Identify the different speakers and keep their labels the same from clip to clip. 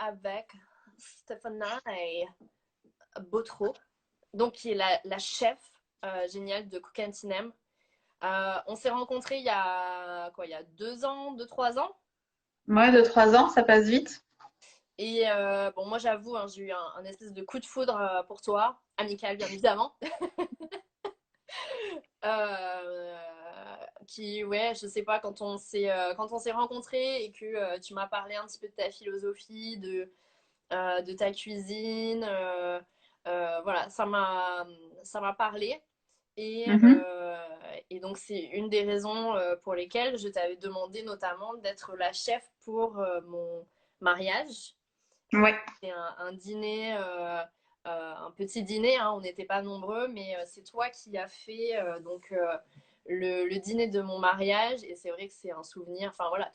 Speaker 1: avec Stéphanie Botro, donc qui est la chef géniale de Cook and Tinem. On s'est rencontrés il y a quoi, il y a 2 ans, 2, 3 ans.
Speaker 2: Ouais, 2, 3 ans, ça passe vite.
Speaker 1: Et bon, moi j'avoue, hein, j'ai eu un espèce de coup de foudre pour toi, amical bien évidemment. Euh, ouais, je sais pas, quand on s'est rencontrés et que tu m'as parlé un petit peu de ta philosophie, de ta cuisine, voilà, ça m'a parlé. Et,
Speaker 2: Mhm.
Speaker 1: euh, et donc, c'est une des raisons pour lesquelles je t'avais demandé notamment d'être la chef pour mon mariage.
Speaker 2: Ouais.
Speaker 1: C'est un dîner, un petit dîner, hein, on n'était pas nombreux, mais c'est toi qui as fait donc le dîner de mon mariage. Et c'est vrai que c'est un souvenir. Enfin voilà,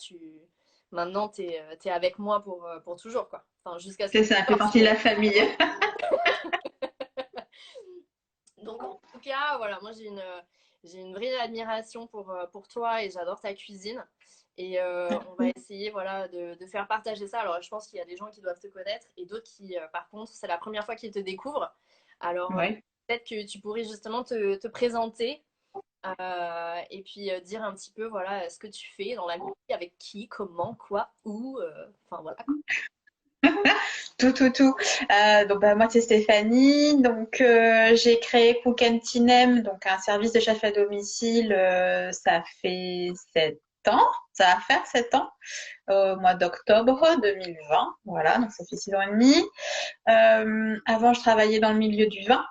Speaker 1: maintenant, t'es avec moi pour toujours, quoi. Enfin, jusqu'à ce
Speaker 2: C'est
Speaker 1: qu'on se
Speaker 2: ça, fait
Speaker 1: divorce,
Speaker 2: partie de
Speaker 1: mais
Speaker 2: la famille.
Speaker 1: donc en tout cas, voilà, moi j'ai une vraie admiration pour toi et j'adore ta cuisine. Et on va essayer voilà, de faire partager ça. Alors je pense qu'il y a des gens qui doivent te connaître et d'autres qui, par contre, c'est la première fois qu'ils te découvrent. Alors
Speaker 2: Ouais.
Speaker 1: peut-être que tu pourrais justement te présenter et puis dire un petit peu voilà, ce que tu fais dans la vie, avec qui, comment, quoi, où. Enfin voilà quoi.
Speaker 2: Tout, tout, tout. Donc, bah, moi, c'est Stéphanie. Donc, j'ai créé Cook and Tinem, donc un service de chef à domicile. Ça fait 7 ans. Ça va faire 7 ans au mois d'octobre 2020. Voilà, donc ça fait 6 ans et demi. Avant, je travaillais dans le milieu du vin.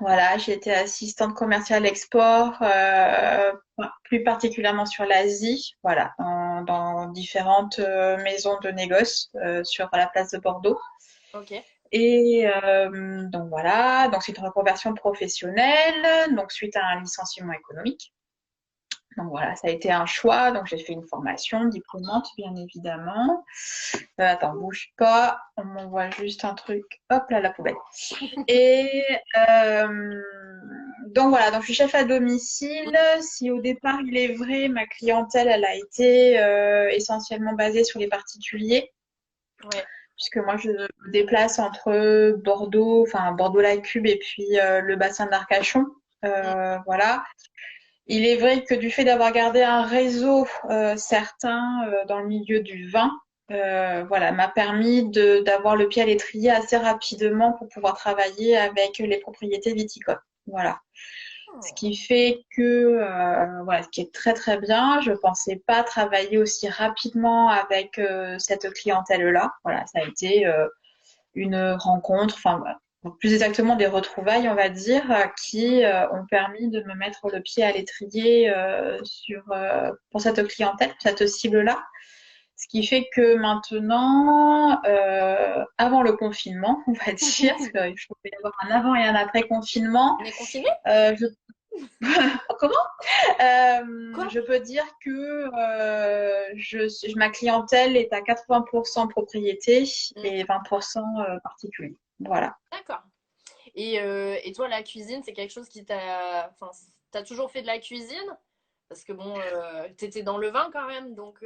Speaker 2: Voilà, j'ai été assistante commerciale export, plus particulièrement sur l'Asie, voilà, dans différentes maisons de négoce sur la place de Bordeaux.
Speaker 1: Ok,
Speaker 2: Et donc voilà, donc c'est une reconversion professionnelle, donc suite à un licenciement économique. Donc voilà, ça a été un choix. Donc j'ai fait une formation diplômante, bien évidemment. Attends, bouge pas, on m'envoie juste un truc. Hop là, la poubelle. Et euh, donc voilà, donc je suis chef à domicile. Si au départ, il est vrai, ma clientèle, elle a été essentiellement basée sur les particuliers,
Speaker 1: ouais.
Speaker 2: puisque moi, je me déplace entre Bordeaux, enfin Bordeaux-la-Cube et puis le bassin d'Arcachon.
Speaker 1: Mm.
Speaker 2: Voilà. Il est vrai que du fait d'avoir gardé un réseau certain dans le milieu du vin, voilà, m'a permis d'avoir le pied à l'étrier assez rapidement pour pouvoir travailler avec les propriétés viticoles. Voilà. Ce
Speaker 1: Oh.
Speaker 2: qui fait que, voilà, ce qui est très très bien. Je pensais pas travailler aussi rapidement avec cette clientèle-là. Voilà, ça a été une rencontre, enfin voilà. Donc, plus exactement des retrouvailles, on va dire, qui ont permis de me mettre le pied à l'étrier pour cette clientèle, cette cible-là. Ce qui fait que maintenant, avant le confinement, on va dire, parce qu'il faut y avoir un avant et un après confinement,
Speaker 1: On est confiné?
Speaker 2: je comment
Speaker 1: Quoi?
Speaker 2: je peux dire que ma clientèle est à 80% propriété
Speaker 1: Mm.
Speaker 2: et 20% particulier. Voilà.
Speaker 1: D'accord. Et toi, la cuisine, c'est quelque chose qui t'a. Enfin, t'as toujours fait de la cuisine? Parce que bon, t'étais dans le vin quand même, donc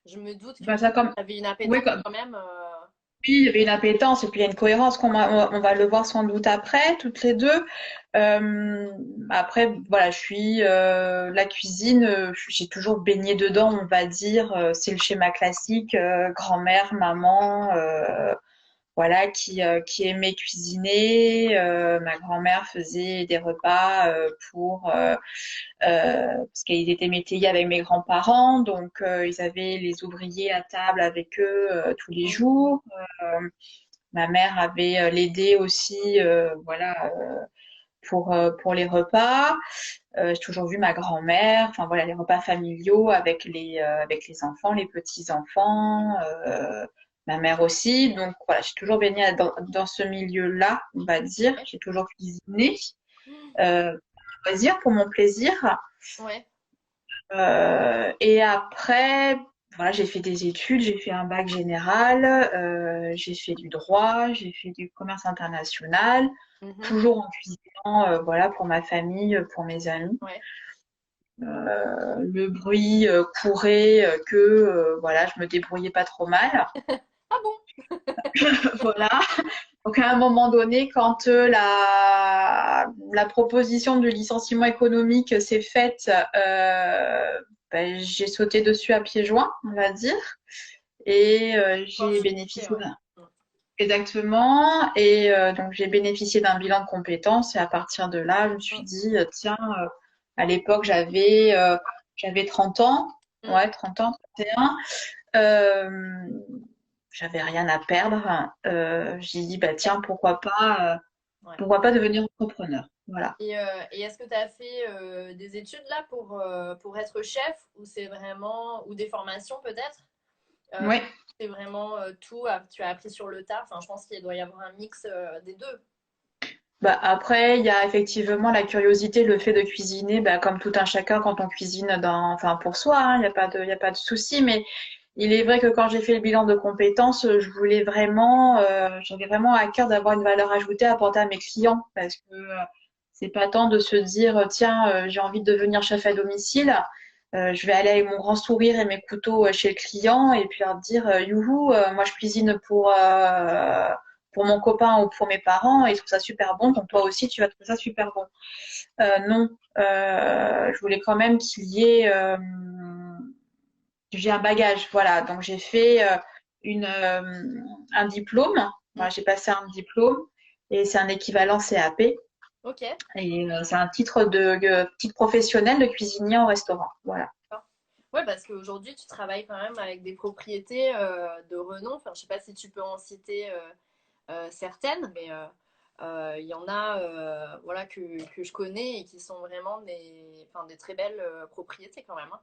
Speaker 1: je me doute que
Speaker 2: Ben, ça comme,
Speaker 1: t'avais une
Speaker 2: oui,
Speaker 1: appétence
Speaker 2: comme,
Speaker 1: quand même.
Speaker 2: oui, il y avait une appétence et puis il y a une cohérence on va le voir sans doute après, toutes les deux. Euh, Après, voilà, la cuisine, j'ai toujours baigné dedans, on va dire. C'est le schéma classique, grand-mère, maman. Voilà, qui aimait cuisiner. Ma grand-mère faisait des repas parce qu'ils étaient métayers avec mes grands-parents, donc ils avaient les ouvriers à table avec eux tous les
Speaker 1: Mm.
Speaker 2: jours. Ma mère avait l'aidé aussi, voilà, pour les repas. J'ai toujours vu ma grand-mère, enfin voilà, les repas familiaux avec les enfants, les petits-enfants, ma mère aussi. Donc voilà, j'ai toujours baigné dans ce milieu-là, on va dire.
Speaker 1: Ouais.
Speaker 2: J'ai toujours cuisiné, pour mon loisir, pour mon plaisir.
Speaker 1: Ouais.
Speaker 2: Et après, voilà, j'ai fait des études, j'ai fait un bac général, j'ai fait du droit, j'ai fait du commerce international,
Speaker 1: Mhm.
Speaker 2: toujours en cuisinant, voilà, pour ma famille, pour mes amis.
Speaker 1: Ouais.
Speaker 2: Le bruit courait que voilà, je me débrouillais pas trop mal.
Speaker 1: Ah bon?
Speaker 2: Voilà. Donc à un moment donné, quand la proposition du licenciement économique s'est faite, j'ai sauté dessus à pieds joints, on va dire, et j'ai
Speaker 1: Opportunité,
Speaker 2: bénéficié
Speaker 1: ouais.
Speaker 2: d'un exactement, et donc j'ai bénéficié d'un bilan de compétences, et à partir de là, je me suis
Speaker 1: Mm.
Speaker 2: dit, tiens, à l'époque j'avais 30 ans,
Speaker 1: Mm.
Speaker 2: ouais, 30 ans, 31. Euh, J'avais rien à perdre. J'ai dit, bah tiens,
Speaker 1: Ouais.
Speaker 2: pourquoi pas devenir entrepreneur. Voilà.
Speaker 1: Et est-ce que tu as fait des études là pour être chef ou c'est vraiment, ou des formations peut-être? Euh,
Speaker 2: Oui.
Speaker 1: c'est vraiment tout, tu as appris sur le tas. Enfin, je pense qu'il doit y avoir un mix des deux.
Speaker 2: Bah, après, il y a effectivement la curiosité, le fait de cuisiner, bah, comme tout un chacun quand on cuisine enfin, pour soi, hein, il y a pas de souci. Mais il est vrai que quand j'ai fait le bilan de compétences, j'avais vraiment à cœur d'avoir une valeur ajoutée à apporter à mes clients parce que c'est pas tant de se dire, tiens, j'ai envie de devenir chef à domicile. Je vais aller avec mon grand sourire et mes couteaux chez le client et puis leur dire, youhou, moi je cuisine pour mon copain ou pour mes parents et je trouve ça super bon, donc toi aussi tu vas trouver ça super bon. Non, je voulais quand même j'ai un bagage, voilà. Donc j'ai fait un diplôme.
Speaker 1: Mm.
Speaker 2: Moi, j'ai passé un diplôme et c'est un équivalent CAP
Speaker 1: Ok.
Speaker 2: et c'est un titre professionnel de cuisinier en restaurant. Voilà.
Speaker 1: Ouais, parce qu'aujourd'hui, tu travailles quand même avec des propriétés de renom. Enfin, je sais pas si tu peux en citer certaines, mais il y en a voilà, que je connais et qui sont vraiment enfin, des très belles propriétés quand même, hein.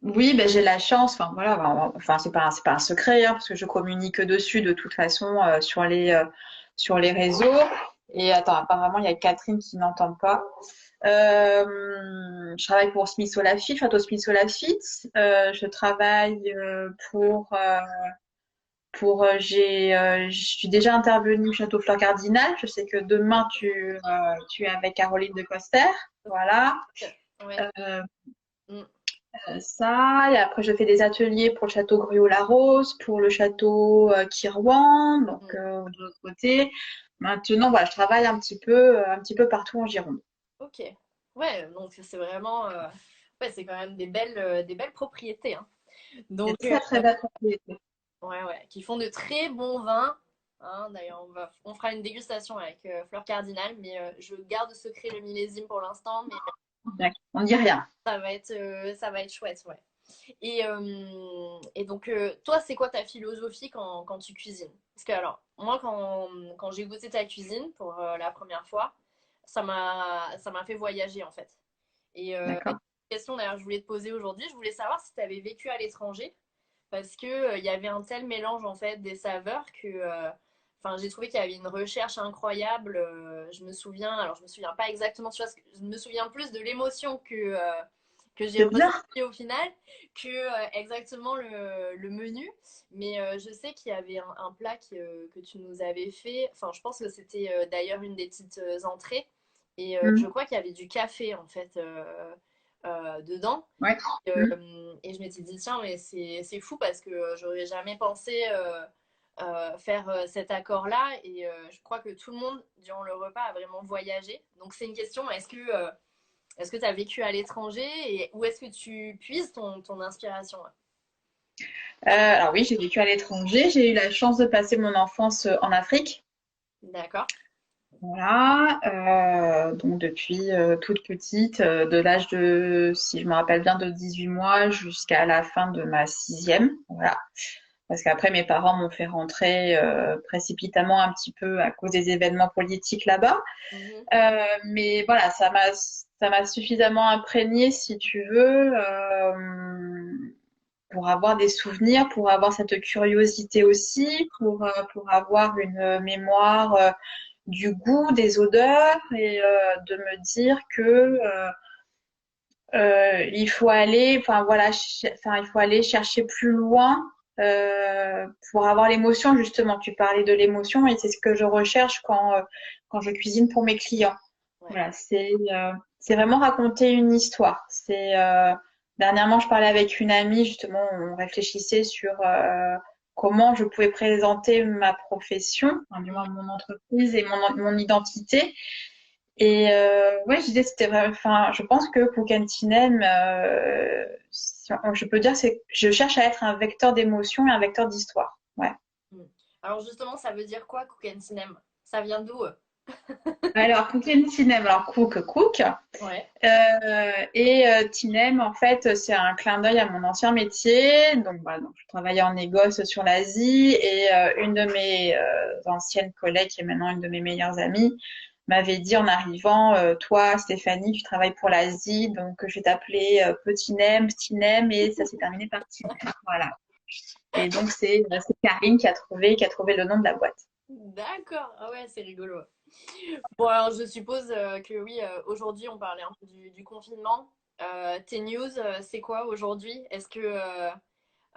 Speaker 2: Oui, ben j'ai la chance. Enfin voilà, enfin c'est pas un secret hein, parce que je communique dessus de toute façon sur les réseaux. Et attends, apparemment il y a Catherine qui n'entend pas. Je travaille pour Smith Olafite, Château Smith Olafite. Je travaille je suis déjà intervenue au Château Fleur Cardinal. Je sais que demain tu es avec Caroline de Coster. Voilà.
Speaker 1: Ouais.
Speaker 2: Euh,
Speaker 1: Mm.
Speaker 2: Ça, et après je fais des ateliers pour le château Gruau-la-Rose, pour le château Kirouan, donc
Speaker 1: Mm.
Speaker 2: de l'autre côté. Maintenant, voilà, je travaille un petit peu partout en Gironde.
Speaker 1: Ok. Ouais, donc c'est vraiment. Ouais, c'est quand même des belles propriétés, hein.
Speaker 2: C'est
Speaker 1: Donc,
Speaker 2: très très belle propriété.
Speaker 1: ouais, ouais, qui font de très bons vins, hein. D'ailleurs, on fera une dégustation avec Fleur Cardinal, mais je garde secret le millésime pour l'instant, mais
Speaker 2: D'accord. On ne dit rien.
Speaker 1: ça va être chouette, ouais. Et donc, toi, c'est quoi ta philosophie quand tu cuisines? Parce que, alors, moi, quand j'ai goûté ta cuisine pour la première fois, ça m'a fait voyager, en fait. Et
Speaker 2: D'accord.
Speaker 1: une question, d'ailleurs, je voulais te poser aujourd'hui, je voulais savoir si tu avais vécu à l'étranger parce que il y avait un tel mélange en fait des saveurs que enfin j'ai trouvé qu'il y avait une recherche incroyable. Je me souviens, alors je me souviens pas exactement, tu vois, je me souviens plus de l'émotion que j'ai
Speaker 2: C'est bien.
Speaker 1: ressentie au final que exactement le menu. Mais je sais qu'il y avait un plat que tu nous avais fait. Enfin, je pense que c'était d'ailleurs une des petites entrées. Et je
Speaker 2: Mm.
Speaker 1: crois qu'il y avait du café en fait dedans.
Speaker 2: Ouais. Mm.
Speaker 1: Et je m'étais dit, tiens, mais c'est fou parce que j'aurais jamais pensé faire cet accord-là. Et je crois que tout le monde, durant le repas, a vraiment voyagé. Donc, c'est une question, est-ce que tu as vécu à l'étranger et où est-ce que tu puises ton inspiration?
Speaker 2: Alors oui, j'ai vécu à l'étranger. J'ai eu la chance de passer mon enfance en Afrique.
Speaker 1: D'accord.
Speaker 2: Voilà, donc depuis toute petite, de l'âge de, si je me rappelle bien, de 18 mois jusqu'à la fin de ma sixième, voilà. Parce qu'après, mes parents m'ont fait rentrer précipitamment un petit peu à cause des événements politiques là-bas.
Speaker 1: Mhm.
Speaker 2: Mais voilà, ça m'a suffisamment imprégné, si tu veux, pour avoir des souvenirs, pour avoir cette curiosité aussi, pour avoir une mémoire du goût, des odeurs et de me dire que il faut aller, enfin voilà, enfin il faut aller chercher plus loin pour avoir l'émotion justement. Tu parlais de l'émotion et c'est ce que je recherche quand je cuisine pour mes clients.
Speaker 1: Ouais.
Speaker 2: Voilà, c'est vraiment raconter une histoire. Dernièrement je parlais avec une amie justement, on réfléchissait sur comment je pouvais présenter ma profession, enfin, du moins mon entreprise et mon identité. Et ouais, je disais, c'était vrai. Enfin, je pense que Cook and Tinem, je peux dire, c'est, je cherche à être un vecteur d'émotion et un vecteur d'histoire. Ouais.
Speaker 1: Mm. Alors justement, ça veut dire quoi, Cook and Cinem? Ça vient d'où?
Speaker 2: Alors, Cook and Tinem, alors cook.
Speaker 1: Ouais.
Speaker 2: Et Tinem, en fait, c'est un clin d'œil à mon ancien métier. Donc, voilà, donc, je travaillais en négoce sur l'Asie et une de mes anciennes collègues, qui est maintenant une de mes meilleures amies, m'avait dit en arrivant, toi, Stéphanie, tu travailles pour l'Asie, donc je vais t'appeler Petit Nem, Petit Nem, et ça s'est terminé par Tinem. Voilà. Et donc, c'est Karine qui a trouvé le nom de la boîte.
Speaker 1: D'accord. Ah ouais, c'est rigolo. Bon, alors je suppose que oui, aujourd'hui on parlait un peu du confinement. Tes news, c'est quoi aujourd'hui? Est-ce que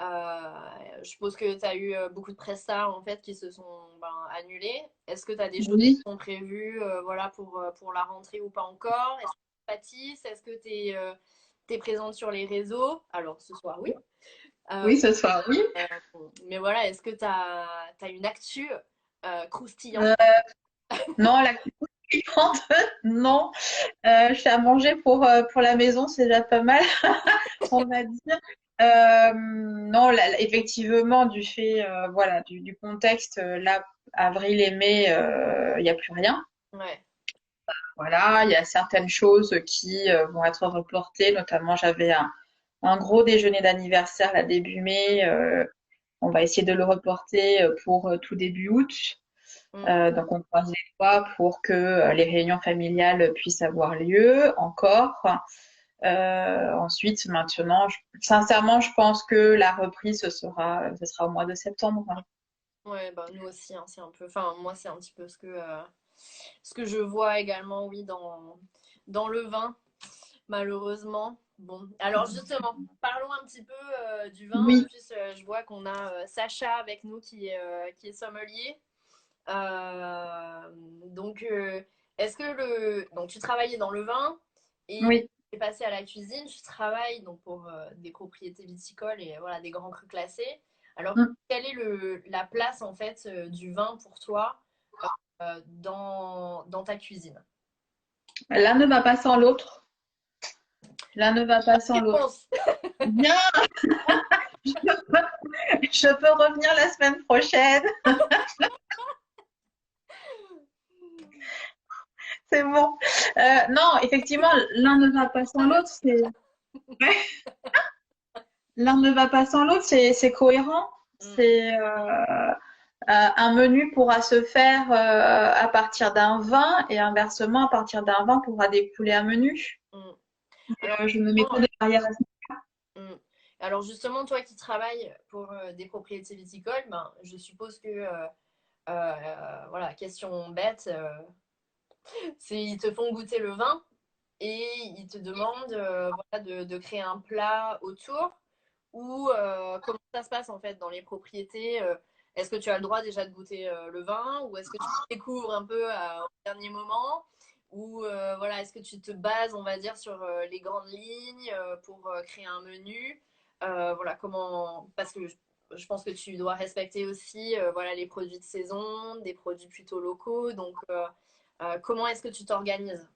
Speaker 1: je suppose que tu as eu beaucoup de prestats en fait qui se sont ben, annulés. Est-ce que tu as des choses qui
Speaker 2: Oui,
Speaker 1: sont prévues voilà, pour la rentrée ou pas encore? Est-ce que tu pâtisses? Est-ce que tu es, présente sur les réseaux? Alors ce soir, oui. Euh,
Speaker 2: oui, ce soir, oui.
Speaker 1: mais voilà, est-ce que tu as, une actu croustillante?
Speaker 2: Euh, non, la cliente, non. Je fais à manger pour la maison, c'est déjà pas mal, on va dire. Non, effectivement, du fait voilà, du contexte, là, avril et mai, il n'y a plus rien.
Speaker 1: Ouais.
Speaker 2: Voilà, il y a certaines choses qui vont être reportées, notamment j'avais un gros déjeuner d'anniversaire là début mai. On va essayer de le reporter pour tout début août.
Speaker 1: Mm.
Speaker 2: Donc on croise les doigts pour que les réunions familiales puissent avoir lieu encore. Ensuite, maintenant, sincèrement, je pense que la reprise, ce sera au mois de septembre. Voilà.
Speaker 1: Ouais, bah, nous aussi, hein, c'est un peu. Enfin, moi, c'est un petit peu ce que je vois également, oui, dans le vin, malheureusement. Bon, alors justement, parlons un petit peu du vin. En
Speaker 2: Oui,
Speaker 1: plus, je vois qu'on a Sacha avec nous qui est sommelier. Donc, est-ce que donc tu travaillais dans le vin et
Speaker 2: oui.
Speaker 1: tu es passé à la cuisine. Tu travailles donc pour des propriétés viticoles et voilà des grands crus classés. Alors,
Speaker 2: Mm.
Speaker 1: quelle est la place en fait du vin pour toi dans ta cuisine?
Speaker 2: L'un ne va pas sans l'autre. L'un ne va pas sans l'autre.
Speaker 1: Réponse.
Speaker 2: Bien, je peux revenir la semaine prochaine. C'est bon. Non, effectivement, l'un ne va pas sans l'autre. L'un ne va pas sans l'autre. C'est cohérent.
Speaker 1: Mm,
Speaker 2: C'est un menu pourra se faire à partir d'un vin et inversement, à partir d'un vin pourra découler un menu.
Speaker 1: mm. Alors,
Speaker 2: Je ne mets pas de barrière à ça.
Speaker 1: mm. Alors justement, toi qui travailles pour des propriétés viticoles, ben, je suppose que voilà, question bête, c'est ils te font goûter le vin et ils te demandent voilà, de créer un plat autour ou comment ça se passe en fait dans les propriétés est-ce que tu as le droit déjà de goûter le vin ou est-ce que tu découvres un peu au dernier moment ou voilà, est-ce que tu te bases, on va dire, sur les grandes lignes pour créer un menu voilà, comment... Parce que je pense que tu dois respecter aussi voilà, les produits de saison, des produits plutôt locaux. Donc, comment est-ce que tu t'organises?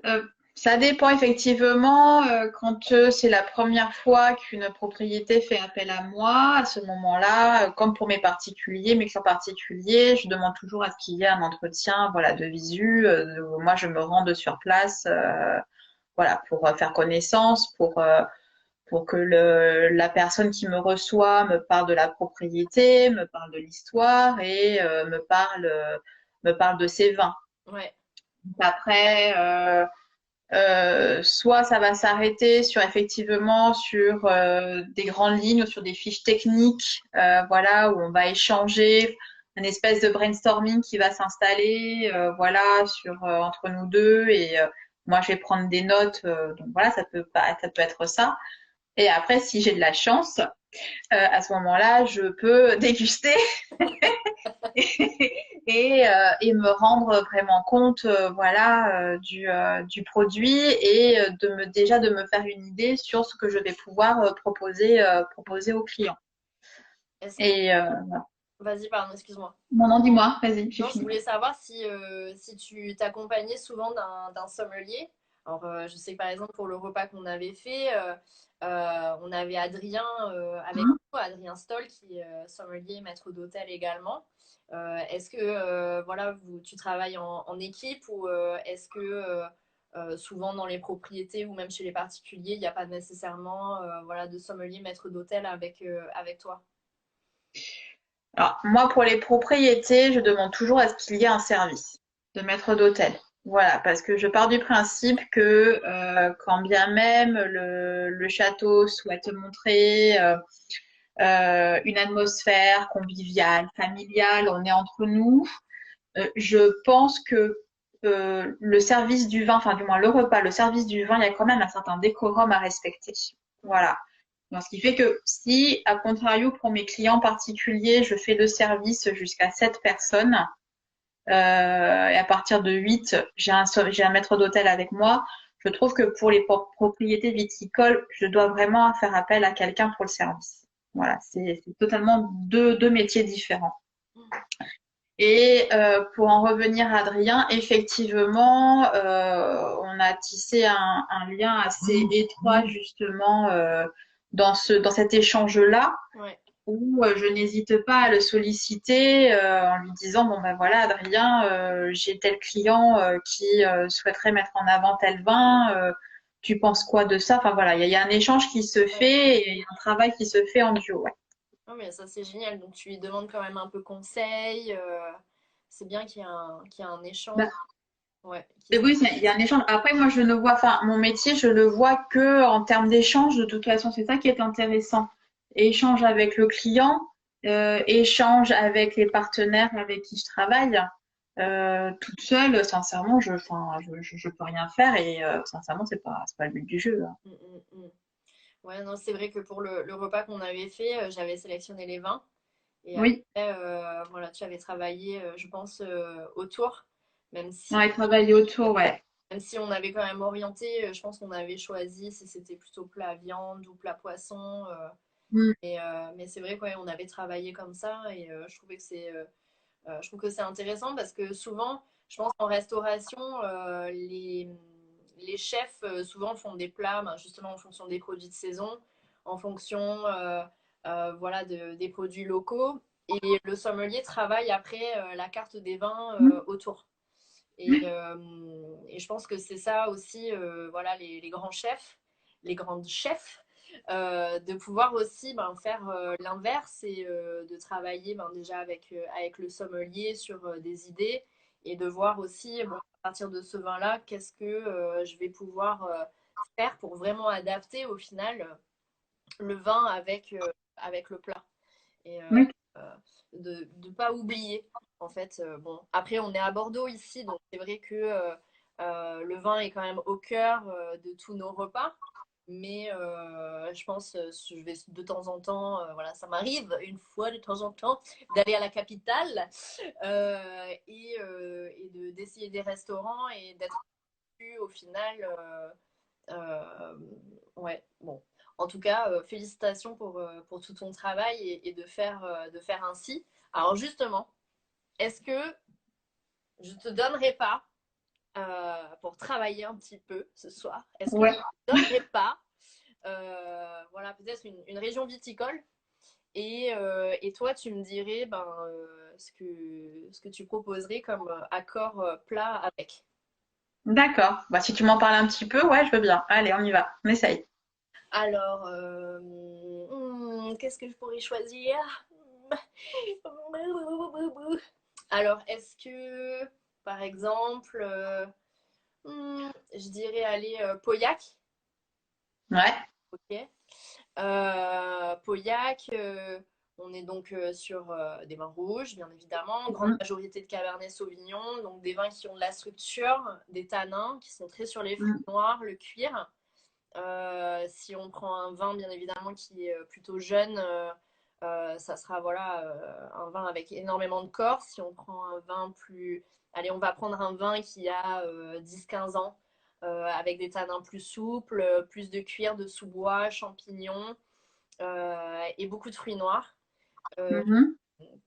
Speaker 2: Euh, Ça dépend effectivement. Quand c'est la première fois qu'une propriété fait appel à moi, à ce moment-là, comme pour mes particuliers, mes clients particuliers, je demande toujours à ce qu'il y ait un entretien, voilà, de visu. Moi, je me rende sur place, voilà, pour faire connaissance, pour que la personne qui me reçoit me parle de la propriété, me parle de l'histoire et me parle de ses vins.
Speaker 1: Ouais.
Speaker 2: Après, soit ça va s'arrêter sur effectivement sur des grandes lignes ou sur des fiches techniques, voilà, où on va échanger, une espèce de brainstorming qui va s'installer, voilà, entre nous deux et moi je vais prendre des notes, donc voilà, ça peut être ça. Et après, si j'ai de la chance, à ce moment-là, je peux déguster et me rendre vraiment compte, voilà, du produit et déjà de me faire une idée sur ce que je vais pouvoir proposer aux clients.
Speaker 1: Est-ce que...
Speaker 2: Et
Speaker 1: Vas-y, pardon, excuse-moi.
Speaker 2: non, non, dis-moi, vas-y, j'ai
Speaker 1: Non, je
Speaker 2: fini.
Speaker 1: voulais savoir si tu t'accompagnais souvent d'un sommelier. Alors, je sais que par exemple, pour le repas qu'on avait fait, on avait Adrien avec
Speaker 2: Hein.
Speaker 1: nous, Adrien Stoll, qui est sommelier, maître d'hôtel également. Est-ce que voilà, tu travailles en équipe ou est-ce que souvent dans les propriétés ou même chez les particuliers, il n'y a pas nécessairement voilà, de sommelier, maître d'hôtel avec toi?
Speaker 2: Alors, moi, pour les propriétés, je demande toujours à ce qu'il y ait un service de maître d'hôtel. Voilà, parce que je pars du principe que quand bien même le château souhaite montrer une atmosphère conviviale, familiale, on est entre nous, je pense que le service du vin, enfin du moins le repas, le service du vin, il y a quand même un certain décorum à respecter. Voilà. Donc, ce qui fait que si, à contrario, pour mes clients particuliers, je fais le service jusqu'à 7 personnes, et à partir de 8, j'ai un maître d'hôtel avec moi, je trouve que pour les propriétés viticoles, je dois vraiment faire appel à quelqu'un pour le service. Voilà, c'est totalement deux métiers différents. Et pour en revenir à Adrien, effectivement, on a tissé un lien assez étroit justement dans cet échange-là,
Speaker 1: Ouais.
Speaker 2: où je n'hésite pas à le solliciter en lui disant, bon ben voilà Adrien, j'ai tel client qui souhaiterait mettre en avant tel vin, tu penses quoi de ça? Enfin voilà, il y a un échange qui se
Speaker 1: Ouais.
Speaker 2: fait et un travail qui se fait en duo. Ouais.
Speaker 1: Non, mais ça, c'est génial. Donc, tu lui demandes quand même un peu conseil. C'est bien qu'il y ait un échange.
Speaker 2: Bah,
Speaker 1: Ouais.
Speaker 2: et oui, il y a un échange. Après, moi, je ne vois, enfin, mon métier, je le vois que en termes d'échange. De toute façon, c'est ça qui est intéressant. Échange avec le client, échange avec les partenaires avec qui je travaille. Toute seule, sincèrement, enfin, je peux rien faire et sincèrement, c'est pas le but du jeu, hein.
Speaker 1: Mm, mm, mm. Ouais, non, c'est vrai que pour le repas qu'on avait fait, j'avais sélectionné les vins. Et après,
Speaker 2: Oui,
Speaker 1: voilà, tu avais travaillé, je pense, autour. Même
Speaker 2: on
Speaker 1: si,
Speaker 2: a travaillé autour, ouais.
Speaker 1: même si on avait quand même orienté, je pense qu'on avait choisi si c'était plutôt plat viande ou plat poisson.
Speaker 2: Mm.
Speaker 1: Mais c'est vrai qu'on avait travaillé comme ça et je trouve que c'est intéressant parce que souvent, je pense en restauration, les chefs souvent font des plats ben, justement en fonction des produits de saison, en fonction voilà, des produits locaux. Et le sommelier travaille après la carte des vins autour. Et je pense que c'est ça aussi, voilà, les grands chefs, les grandes chefs, de pouvoir aussi ben, faire l'inverse et de travailler ben, déjà avec le sommelier sur des idées et de voir aussi, bon, à partir de ce vin-là, qu'est-ce que je vais pouvoir faire pour vraiment adapter au final le vin avec le plat et
Speaker 2: Oui,
Speaker 1: de ne pas oublier. En fait, bon, après, on est à Bordeaux ici, donc c'est vrai que le vin est quand même au cœur de tous nos repas. Mais je pense, je vais de temps en temps, voilà, ça m'arrive une fois de temps en temps d'aller à la capitale d'essayer des restaurants et d'être au final ouais, bon. En tout cas, félicitations pour tout ton travail et de faire ainsi. Alors justement, est-ce que je te donnerai pas, pour travailler un petit peu ce soir, est-ce que je
Speaker 2: ouais.
Speaker 1: te donnerai pas, voilà, peut-être une région viticole et toi, tu me dirais ben, ce que tu proposerais comme accord plat avec.
Speaker 2: D'accord. Bah, si tu m'en parles un petit peu, ouais, je veux bien. Allez, on y va. On essaye.
Speaker 1: Alors, qu'est-ce que je pourrais choisir? Alors, est-ce que, par exemple, je dirais aller Pauillac,
Speaker 2: Ouais.
Speaker 1: ok. Pauillac, on est donc sur des vins rouges, bien évidemment, grande
Speaker 2: Mhm.
Speaker 1: majorité de Cabernet Sauvignon, donc des vins qui ont de la structure, des tanins, qui sont très sur les fruits
Speaker 2: Mhm.
Speaker 1: noirs, le cuir. Si on prend un vin, bien évidemment, qui est plutôt jeune, ça sera voilà, un vin avec énormément de corps. Si on prend un vin plus... Allez, on va prendre un vin qui a 10-15 ans, avec des tanins plus souples, plus de cuir, de sous-bois, champignons et beaucoup de fruits noirs.
Speaker 2: Mhm.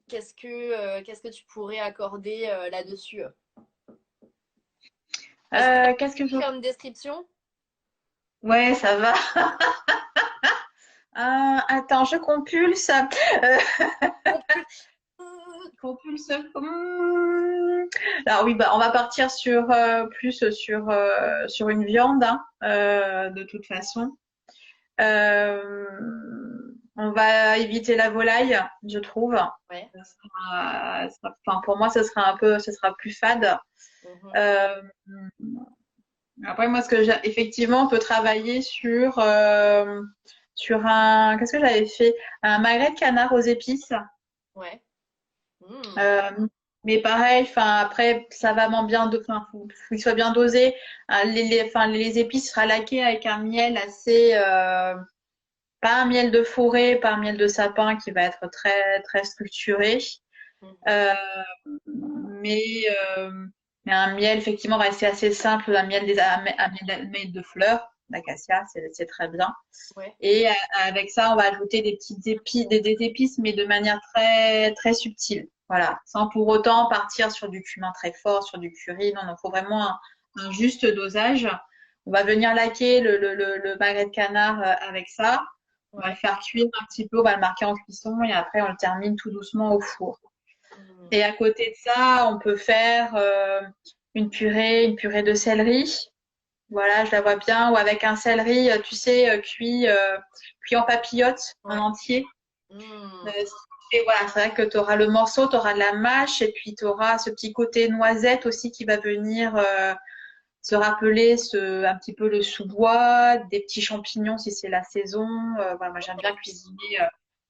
Speaker 1: Qu'est-ce que tu pourrais accorder là-dessus? Est-ce que
Speaker 2: Qu'est-ce que je...
Speaker 1: comme description?
Speaker 2: Ouais, ça va. Attends, je compulse. Compulse. Alors oui, bah, on va partir sur plus sur une viande, hein, de toute façon. Euh, on va éviter la volaille, je trouve.
Speaker 1: Ouais.
Speaker 2: Enfin, pour moi, ce sera plus fade.
Speaker 1: Mhm.
Speaker 2: Euh, Après, moi, effectivement, on peut travailler sur qu'est-ce que j'avais fait? Un magret de canard aux épices.
Speaker 1: Ouais. Hmm.
Speaker 2: Euh, mais pareil, enfin, après, ça va enfin, faut qu'il soit bien dosé. Enfin, les épices sera laquées avec un miel assez, pas un miel de forêt, pas un miel de sapin qui va être très, très structuré.
Speaker 1: Mhm.
Speaker 2: Euh, mais, euh, mais un miel, effectivement, va rester assez simple, un miel de fleurs, d'acacia, c'est très bien.
Speaker 1: Ouais.
Speaker 2: Et avec ça, on va ajouter des petites épices, des épices, mais de manière très, très subtile. Voilà, sans pour autant partir sur du cumin très fort, sur du curry. Non, non, il faut vraiment un juste dosage. On va venir laquer le magret de canard avec ça. On va le
Speaker 1: Ouais.
Speaker 2: faire cuire un petit peu, on va le marquer en cuisson et après on le termine tout doucement au four.
Speaker 1: Hmm.
Speaker 2: Et à côté de ça, on peut faire une purée de céleri. Voilà, je la vois bien. Ou avec un céleri, tu sais, cuit en papillote, en
Speaker 1: Ouais.
Speaker 2: entier.
Speaker 1: Hmm.
Speaker 2: Et voilà, c'est vrai que tu auras le morceau, tu auras de la mâche et puis tu auras ce petit côté noisette aussi qui va venir se rappeler un petit peu le sous-bois, des petits champignons si c'est la saison. Voilà, moi, j'aime bien cuisiner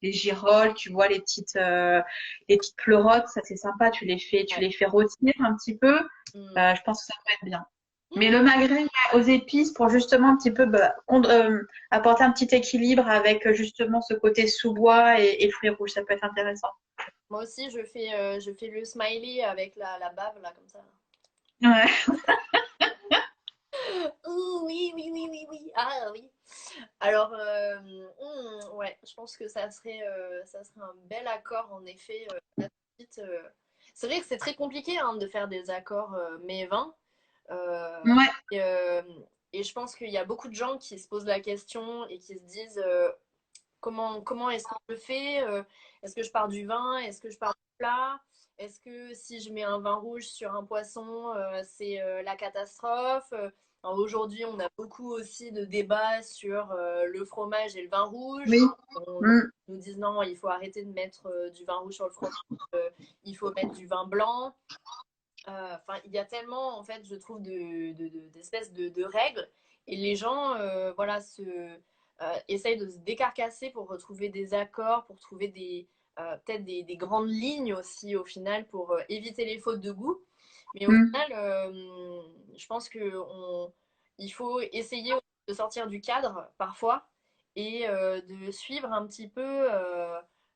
Speaker 2: les girolles, tu vois, les petites pleurotes, ça c'est sympa, tu
Speaker 1: Ouais.
Speaker 2: les fais rôtir un petit peu.
Speaker 1: Hmm.
Speaker 2: Je pense que ça peut être bien. Mais
Speaker 1: Hmm.
Speaker 2: le magret ouais, aux épices pour justement un petit peu apporter un petit équilibre avec justement ce côté sous-bois et fruits rouges, ça peut être intéressant.
Speaker 1: Moi aussi, je fais le smiley avec la bave, là, comme ça.
Speaker 2: Ouais.
Speaker 1: Oh, oui, oui, oui, oui, oui. Ah, oui. Alors, ouais, je pense que ça serait un bel accord, en effet. C'est vrai que c'est très compliqué hein, de faire des accords mais 20.
Speaker 2: Ouais.
Speaker 1: Et, et je pense qu'il y a beaucoup de gens qui se posent la question et qui se disent comment est-ce que je le fais est-ce que je pars du vin? Est-ce que je pars du plat? Est-ce que si je mets un vin rouge sur un poisson, c'est la catastrophe? Alors, aujourd'hui, on a beaucoup aussi de débats sur le fromage et le vin rouge.
Speaker 2: Oui.
Speaker 1: On
Speaker 2: Mm.
Speaker 1: nous dit non, il faut arrêter de mettre du vin rouge sur le fromage, il faut mettre du vin blanc. Enfin, il y a tellement, en fait, je trouve, d'espèces de règles. Et les gens, voilà, essayent de se décarcasser pour retrouver des accords, pour trouver peut-être des grandes lignes aussi, au final, pour éviter les fautes de goût. Mais au
Speaker 2: Mm.
Speaker 1: final, je pense il faut essayer de sortir du cadre, parfois, et de suivre un petit peu,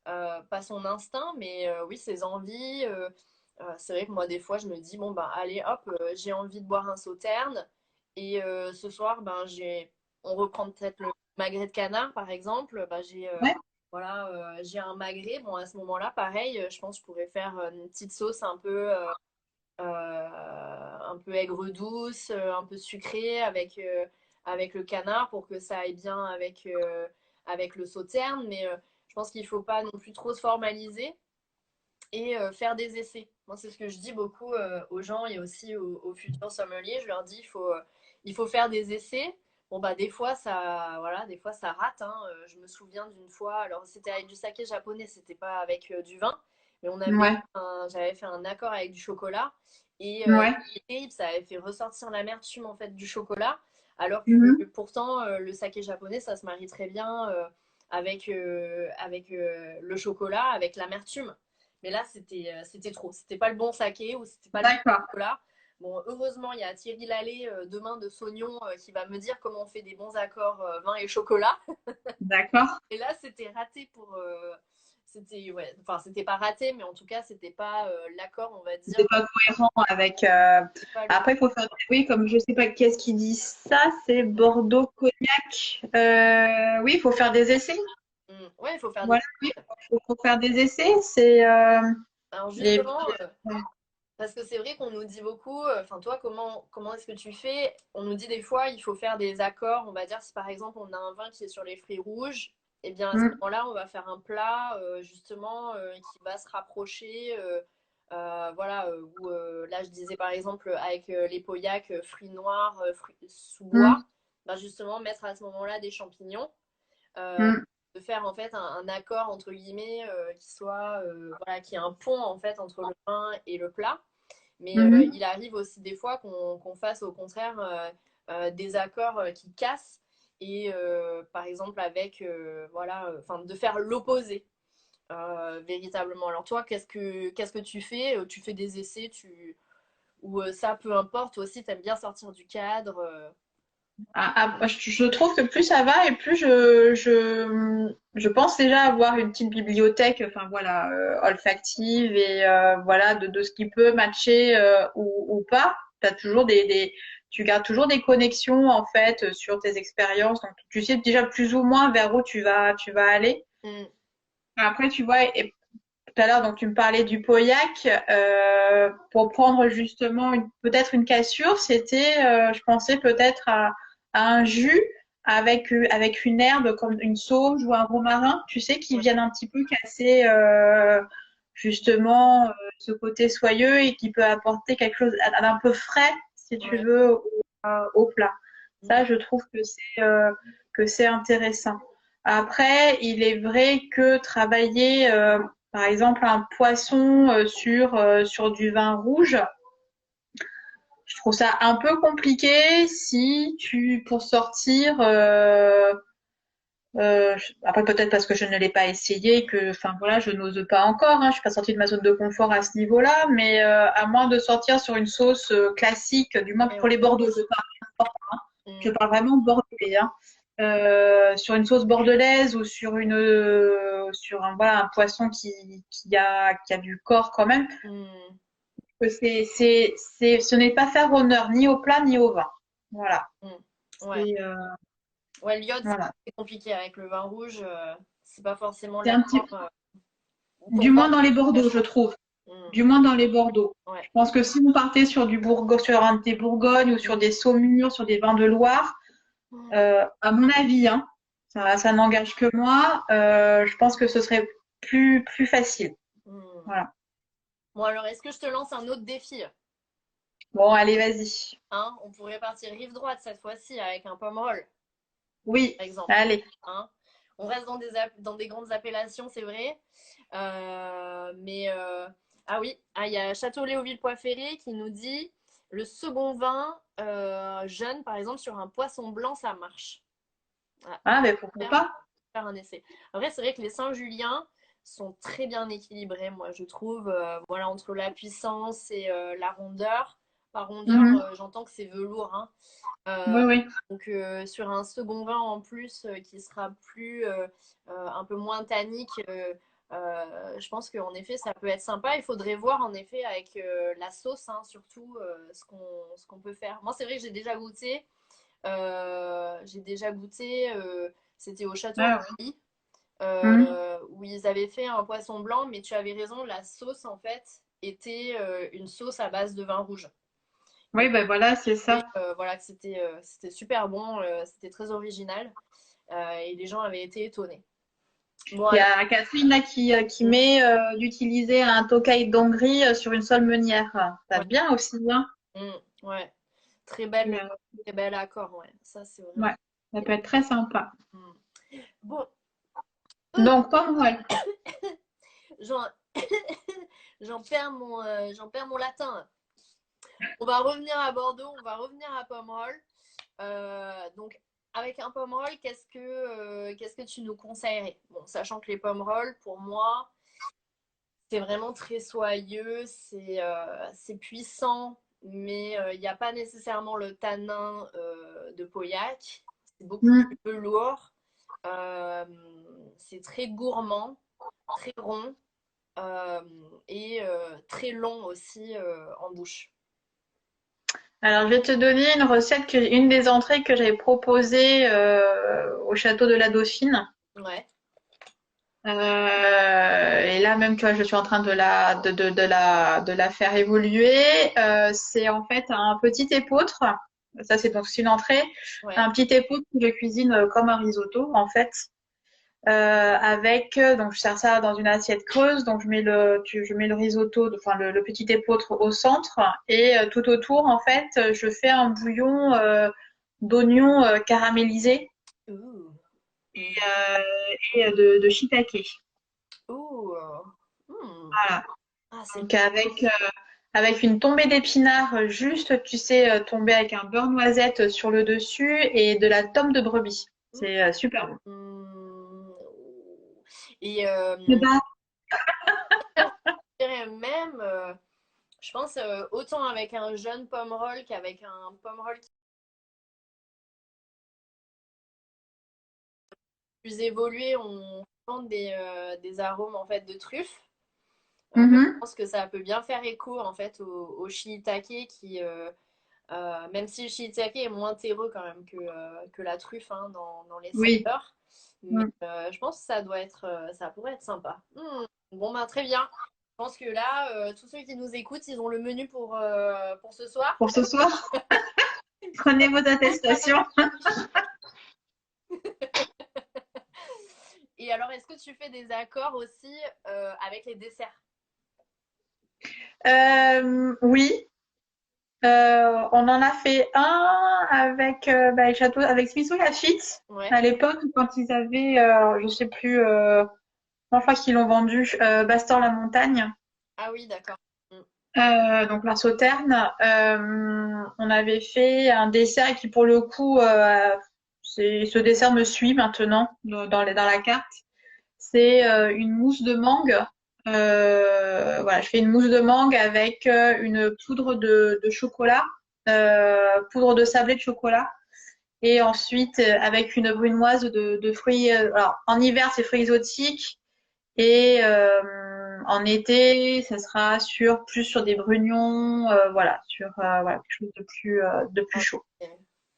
Speaker 1: pas son instinct, mais oui, ses envies. C'est vrai que moi, des fois, je me dis, bon, ben, allez, hop, j'ai envie de boire un sauterne. Et ce soir, on reprend peut-être le magret de canard, par exemple. Ben,
Speaker 2: Ouais.
Speaker 1: voilà, j'ai un magret. Bon, à ce moment-là, pareil, je pense que je pourrais faire une petite sauce un peu aigre-douce, un peu sucrée avec le canard pour que ça aille bien avec le sauterne. Mais je pense qu'il ne faut pas non plus trop se formaliser et faire des essais. Moi, c'est ce que je dis beaucoup aux gens et aussi aux futurs sommeliers. Je leur dis il faut faire des essais. Bon, bah, des fois, ça rate. Hein. Je me souviens d'une fois, alors c'était avec du saké japonais, c'était pas avec du vin, mais
Speaker 2: Ouais.
Speaker 1: j'avais fait un accord avec du chocolat et
Speaker 2: Ouais.
Speaker 1: ça avait fait ressortir l'amertume en fait du chocolat, alors que
Speaker 2: Mhm.
Speaker 1: pourtant le saké japonais, ça se marie très bien avec le chocolat, avec l'amertume. Mais là, c'était trop. C'était pas le bon saké ou c'était pas le bon
Speaker 2: D'accord.
Speaker 1: chocolat. Bon, heureusement, il y a Thierry Lallet demain de Sognon qui va me dire comment on fait des bons accords vin et chocolat.
Speaker 2: D'accord.
Speaker 1: Et là, c'était raté pour. Ouais, enfin, c'était pas raté, mais en tout cas, c'était pas l'accord, on va dire.
Speaker 2: C'est pas cohérent avec.
Speaker 1: C'est pas le.
Speaker 2: Après, il faut faire. Oui, comme je sais pas qu'est-ce qui dit ça, c'est Bordeaux Cognac. Oui, il faut faire des essais.
Speaker 1: Ouais, il faut faire des.
Speaker 2: Voilà, oui, faut faire des essais. C'est
Speaker 1: Alors
Speaker 2: et
Speaker 1: justement,
Speaker 2: puis,
Speaker 1: parce que c'est vrai qu'on nous dit beaucoup, enfin toi, comment est-ce que tu fais? On nous dit des fois, il faut faire des accords. On va dire si par exemple on a un vin qui est sur les fruits rouges, et bien à ce
Speaker 2: mm,
Speaker 1: moment-là, on va faire un plat justement qui va se rapprocher. Voilà, où là je disais par exemple avec les pauillacs, fruits noirs, fruits sous bois,
Speaker 2: mm,
Speaker 1: ben, justement mettre à ce moment-là des champignons. euh,
Speaker 2: mm,
Speaker 1: de faire en fait un accord entre guillemets qui soit voilà, qui est un pont en fait entre le vin et le plat. Mais
Speaker 2: mhm.
Speaker 1: il arrive aussi des fois qu'on fasse au contraire des accords qui cassent et par exemple avec voilà, enfin de faire l'opposé véritablement. Alors toi, qu'est-ce que tu fais? Tu fais des essais, ou ça peu importe aussi, t'aimes bien sortir du cadre.
Speaker 2: Je trouve que plus ça va et plus je pense déjà avoir une petite bibliothèque, enfin voilà, olfactive et voilà de ce qui peut matcher ou pas. T'as toujours tu gardes toujours des connexions en fait sur tes expériences, donc tu sais déjà plus ou moins vers où tu vas aller.
Speaker 1: Mm,
Speaker 2: Après, tu vois, et tout à l'heure, donc tu me parlais du Pauillac. Pour prendre justement peut-être une cassure, je pensais peut-être à un jus avec une herbe comme une sauge ou un romarin, tu sais, qui
Speaker 1: ouais,
Speaker 2: viennent un petit peu casser justement ce côté soyeux et qui peut apporter quelque chose d'un peu frais, si tu
Speaker 1: ouais.
Speaker 2: veux, au plat.
Speaker 1: Mm,
Speaker 2: Ça, je trouve que c'est intéressant. Après, il est vrai que travailler par exemple un poisson sur du vin rouge, je trouve ça un peu compliqué si tu pour sortir après peut-être parce que je ne l'ai pas essayé que enfin voilà je n'ose pas encore je suis pas sortie de ma zone de confort à ce niveau-là mais à moins de sortir sur une sauce classique du moins
Speaker 1: ouais,
Speaker 2: pour
Speaker 1: ouais.
Speaker 2: les Bordeaux je
Speaker 1: Mm,
Speaker 2: parle vraiment bordelais sur une sauce bordelaise ou sur un voilà un poisson qui a du corps quand même
Speaker 1: mm,
Speaker 2: que ce n'est pas faire honneur ni au plat ni au vin. Voilà.
Speaker 1: mm. Ouais.
Speaker 2: C'est
Speaker 1: Ouais, l'iode,
Speaker 2: voilà.
Speaker 1: c'est compliqué avec le vin rouge. C'est pas forcément
Speaker 2: C'est un petit,
Speaker 1: l'accord
Speaker 2: du
Speaker 1: pour
Speaker 2: moins
Speaker 1: vendre
Speaker 2: dans les
Speaker 1: la
Speaker 2: Bordeaux, je
Speaker 1: chose.
Speaker 2: trouve.
Speaker 1: Mm,
Speaker 2: Du moins dans les Bordeaux. Je
Speaker 1: ouais.
Speaker 2: pense que si vous partez sur du Bourgogne, sur un des Bourgognes ou sur des Saumures, sur des vins de Loire,
Speaker 1: Mm,
Speaker 2: à mon avis, ça n'engage que moi. Je pense que ce serait plus facile.
Speaker 1: mm.
Speaker 2: Voilà.
Speaker 1: Bon, alors, est-ce que je te lance un autre défi?
Speaker 2: Bon, allez, vas-y.
Speaker 1: Hein, on pourrait partir rive droite cette fois-ci avec un pomme roll,
Speaker 2: Oui,
Speaker 1: par exemple.
Speaker 2: allez.
Speaker 1: Hein. On reste dans des grandes appellations, c'est vrai. Mais ah oui, il y a Château-Léoville-Poix-Ferré qui nous dit le second vin jeune, par exemple, sur un poisson blanc, ça marche. Ah,
Speaker 2: Ah, mais pourquoi pas?
Speaker 1: faire un essai. Après, c'est vrai que les Saint-Julien sont très bien équilibrés, moi, je trouve. Voilà, entre la puissance et la rondeur. Par rondeur,
Speaker 2: Mhm.
Speaker 1: j'entends que c'est velours, hein.
Speaker 2: Oui, oui.
Speaker 1: Donc, sur un second vin en plus qui sera plus un peu moins tannique, je pense qu'en effet, ça peut être sympa. Il faudrait voir en effet avec la sauce, hein, surtout ce qu'on peut faire. Moi, c'est vrai que j'ai déjà goûté. C'était au château
Speaker 2: Ah,
Speaker 1: Rouly,
Speaker 2: ouais.
Speaker 1: où ils avaient fait un poisson blanc, mais tu avais raison, la sauce en fait était une sauce à base de vin rouge.
Speaker 2: Oui, ben voilà, c'est
Speaker 1: Et
Speaker 2: ça.
Speaker 1: voilà, que c'était super bon, c'était très original, et les gens avaient été étonnés. Bon,
Speaker 2: Il y
Speaker 1: alors,
Speaker 2: a Catherine là qui met d'utiliser un tokai d'Hongrie sur une seule meunière. Ça
Speaker 1: ouais,
Speaker 2: bien aussi, hein.
Speaker 1: ouais, très
Speaker 2: Et,
Speaker 1: belle, très bel accord, ouais, ça c'est
Speaker 2: ouais,
Speaker 1: vraiment.
Speaker 2: ça peut être très sympa.
Speaker 1: Mm. Bon,
Speaker 2: Donc, pas mal.
Speaker 1: j'en j'en perds mon latin. On va revenir à Bordeaux, on va revenir à Pomerol. Donc, avec un pomerol, qu'est-ce que tu nous conseillerais? Bon, sachant que les pomerols, pour moi, c'est vraiment très soyeux, c'est puissant, mais il n'y a pas nécessairement le tanin de Pauillac. C'est beaucoup
Speaker 2: Mm.
Speaker 1: plus lourd. Euh, c'est très gourmand, très rond euh, et très long aussi en bouche.
Speaker 2: Alors, je vais te donner une des entrées que j'avais proposées au château de la Dauphine.
Speaker 1: Ouais.
Speaker 2: Et là même, tu vois, je suis en train de la faire évoluer. C'est en fait un petit épeautre. Ça, c'est donc c'est une entrée.
Speaker 1: Ouais.
Speaker 2: Un petit épeautre que je cuisine comme un risotto, en fait. Avec, donc je sers ça dans une assiette creuse. Donc je mets le risotto, enfin le petit épeautre au centre. Et tout autour, en fait, je fais un bouillon d'oignons caramélisés
Speaker 1: Ouh.
Speaker 2: et,
Speaker 1: Mhm.
Speaker 2: de shiitake.
Speaker 1: Ouh. Hmm.
Speaker 2: Voilà.
Speaker 1: Ah, c'est
Speaker 2: Donc avec une tombée d'épinards, juste, tu sais, tombée avec un beurre noisette sur le dessus et de la tome de brebis.
Speaker 1: bon.
Speaker 2: C'est super bon.
Speaker 1: Hmm. Et
Speaker 2: Eh ben,
Speaker 1: je dirais même, je pense, autant avec un jeune pomme roll qu'avec un pomme roll qui est plus évolué, on sent des arômes en fait de truffe. Je
Speaker 2: mhm.
Speaker 1: pense que ça peut bien faire écho en fait au shiitake qui, même si le shiitake est moins terreux quand même que la truffe hein, dans les
Speaker 2: Oui.
Speaker 1: saveurs. Mais
Speaker 2: Mm.
Speaker 1: je pense que ça doit être, ça pourrait être sympa. Bon, ben très bien. Je pense que là, tous ceux qui nous écoutent, ils ont le menu pour ce soir.
Speaker 2: Pour ce soir, prenez vos attestations.
Speaker 1: Et alors, est-ce que tu fais des accords aussi avec les desserts?
Speaker 2: Oui, on en a fait un avec, avec Château, avec Smith Lafitte
Speaker 1: Ouais.
Speaker 2: à l'époque quand ils avaient, je sais plus, je crois qu'ils l'ont vendu, Bastor la Montagne.
Speaker 1: Ah oui, d'accord.
Speaker 2: Donc la Sauterne, on avait fait un dessert qui pour le coup, ce dessert me suit maintenant dans la carte. C'est une mousse de mangue. Voilà, je fais une mousse de mangue avec une poudre de chocolat, poudre de sablé de chocolat, et ensuite avec une brunoise de fruits. Alors en hiver, c'est fruits exotiques. Et en été, ça sera plus sur des brugnons, voilà, sur voilà, quelque chose de plus
Speaker 1: Ok.
Speaker 2: chaud.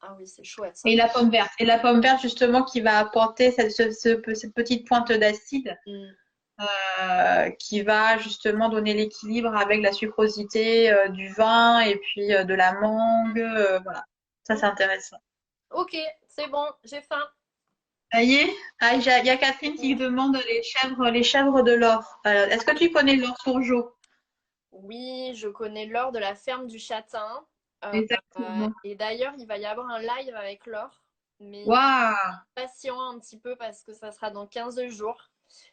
Speaker 1: Ah oui, c'est chouette ça.
Speaker 2: Et la pomme verte. Et la pomme verte, justement, qui va apporter cette petite pointe d'acide
Speaker 1: Mm.
Speaker 2: qui va justement donner l'équilibre avec la sucrosité du vin et puis de la mangue. Voilà, ça c'est intéressant.
Speaker 1: Ok, c'est bon, j'ai faim.
Speaker 2: Ça y est, ah, il y a Catherine qui demande les chèvres de l'or. Est-ce que tu connais l'or Surgeau?
Speaker 1: Oui, je connais Laure de la ferme du Châtain.
Speaker 2: Exactement.
Speaker 1: Et d'ailleurs, il va y avoir un live avec Laure. Mais
Speaker 2: Waouh!
Speaker 1: patient un petit peu parce que ça sera dans 15 jours.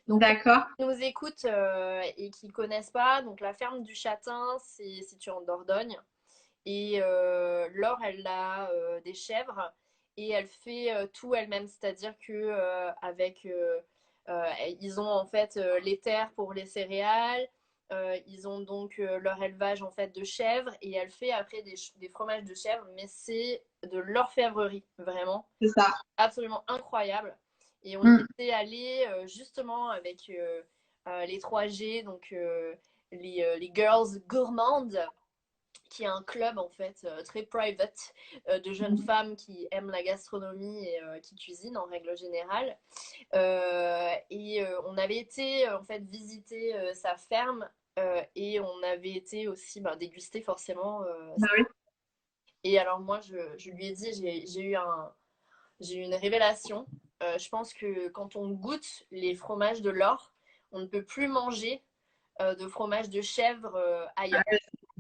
Speaker 1: Donc, pour
Speaker 2: D'accord.
Speaker 1: ceux qui nous écoutent et qui ne connaissent pas, donc la ferme du Châtain, c'est situé en Dordogne. Et Laure, elle a des chèvres et elle fait tout elle-même. C'est-à-dire que avec, ils ont en fait les terres pour les céréales. Ils ont donc leur élevage en fait de chèvres et elle fait après des fromages de chèvres, mais c'est de l'orfèvrerie, vraiment
Speaker 2: C'est ça.
Speaker 1: absolument incroyable. Et on y
Speaker 2: Mm.
Speaker 1: était allé justement avec les 3G, donc les girls gourmandes, qui est un club en fait très private de jeunes femmes qui aiment la gastronomie et qui cuisinent en règle générale. Et on avait été en fait visiter sa ferme et on avait été aussi déguster forcément.
Speaker 2: Bah oui.
Speaker 1: Et alors moi je lui ai dit j'ai eu une révélation. Je pense que quand on goûte les fromages de l'or, on ne peut plus manger de fromage de chèvre ailleurs.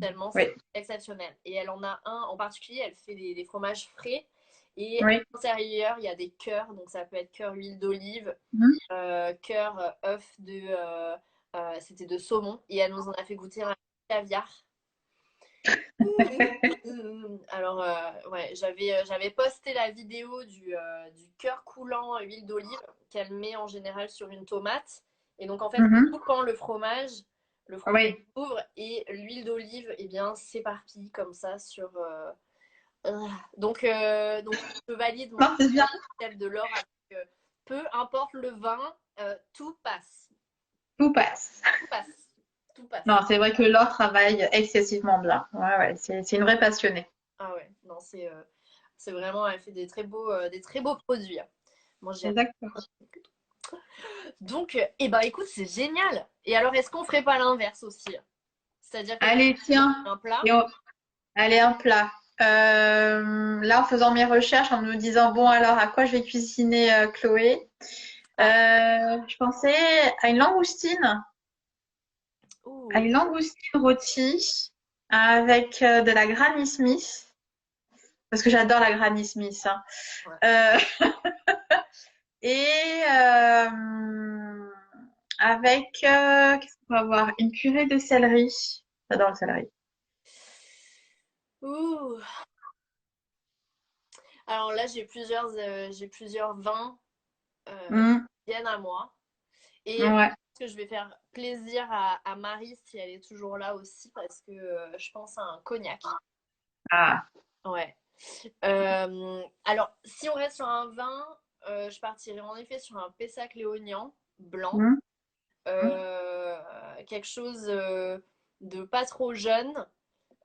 Speaker 1: Tellement
Speaker 2: Oui.
Speaker 1: c'est exceptionnel. Et elle en a un en particulier, elle fait des fromages frais. Et à
Speaker 2: Oui.
Speaker 1: l'intérieur, il y a des cœurs, donc ça peut être cœur huile d'olive,
Speaker 2: Mm.
Speaker 1: cœur œuf c'était de saumon. Et elle nous en a fait goûter un caviar. Alors, ouais, j'avais posté la vidéo du cœur coulant à huile d'olive qu'elle met en général sur une tomate. Et donc, en fait,
Speaker 2: Mhm.
Speaker 1: quand le fromage
Speaker 2: Oui.
Speaker 1: s'ouvre et l'huile d'olive, eh bien, s'éparpille comme ça sur. Donc, je valide mon
Speaker 2: Non, c'est bien.
Speaker 1: chef de l'or avec peu importe le vin, tout passe.
Speaker 2: Tout passe.
Speaker 1: Tout passe. Tout passe.
Speaker 2: Non, c'est vrai que Laure travaille excessivement bien. Ouais, ouais, c'est une vraie passionnée.
Speaker 1: Ah ouais, non, c'est vraiment, elle fait des très beaux produits. Moi, j'aime.
Speaker 2: Exactement.
Speaker 1: Donc, eh ben, écoute, c'est génial. Et alors, est-ce qu'on ferait pas l'inverse aussi? C'est-à-dire que
Speaker 2: Allez, tiens,
Speaker 1: un plat.
Speaker 2: et allez, un plat. Là, en faisant mes recherches, en me disant, bon, alors, à quoi je vais cuisiner Chloé?
Speaker 1: Ah,
Speaker 2: Je pensais à une langoustine, à
Speaker 1: ouh.
Speaker 2: une langoustine rôtie avec de la Granny Smith, parce que j'adore la Granny Smith, hein.
Speaker 1: Ouais.
Speaker 2: Euh, et avec, qu'est-ce qu'on va avoir? Une purée de céleri. J'adore le céleri.
Speaker 1: Ouh. Alors là, j'ai plusieurs vins
Speaker 2: Mm,
Speaker 1: qui viennent à moi. Et
Speaker 2: ouais.
Speaker 1: je pense que je vais faire plaisir à Marie si elle est toujours là aussi, parce que je pense à un cognac.
Speaker 2: Ah.
Speaker 1: Ouais. Alors, si on reste sur un vin, je partirais en effet sur un Pessac léognan blanc.
Speaker 2: Mm,
Speaker 1: Euh, Quelque chose de pas trop jeune.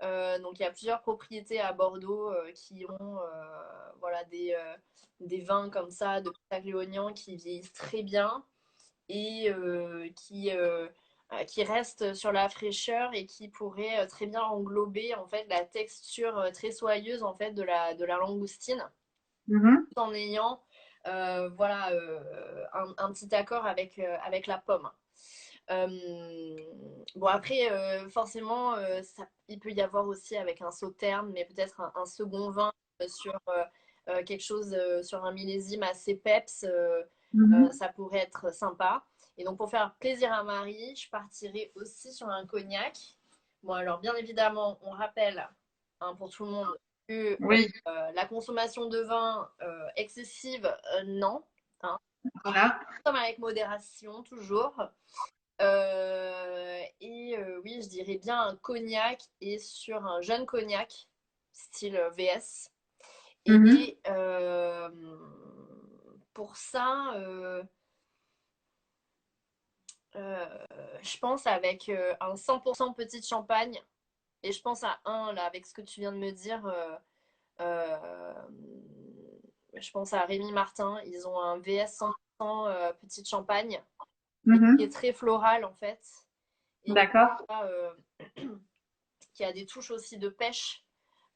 Speaker 1: Donc, il y a plusieurs propriétés à Bordeaux qui ont voilà, des vins comme ça de Pessac léognan qui vieillissent très bien et qui reste sur la fraîcheur et qui pourrait très bien englober en fait la texture très soyeuse en fait de la langoustine
Speaker 2: mhm.
Speaker 1: tout en ayant voilà un petit accord avec la pomme. Euh, bon après forcément il peut y avoir aussi avec un sauterne mais peut-être un second vin sur quelque chose sur un millésime assez peps
Speaker 2: Mhm.
Speaker 1: ça pourrait être sympa. Et donc, pour faire plaisir à Marie, je partirai aussi sur un cognac. Bon, alors, bien évidemment, on rappelle hein, pour tout le monde que
Speaker 2: Oui,
Speaker 1: la consommation de vin excessive, non. Hein.
Speaker 2: voilà.
Speaker 1: Comme avec modération, toujours. Oui, je dirais bien un cognac et sur un jeune cognac, style VS.
Speaker 2: Mhm.
Speaker 1: Et pour ça, Euh, je pense avec un 100% petite champagne. Et je pense à un, là, avec ce que tu viens de me dire. Euh, je pense à Rémi Martin. Ils ont un VS 100% petite champagne. Et qui est
Speaker 2: Mhm.
Speaker 1: très floral, en fait. Et
Speaker 2: D'accord.
Speaker 1: euh, qui a des touches aussi de pêche.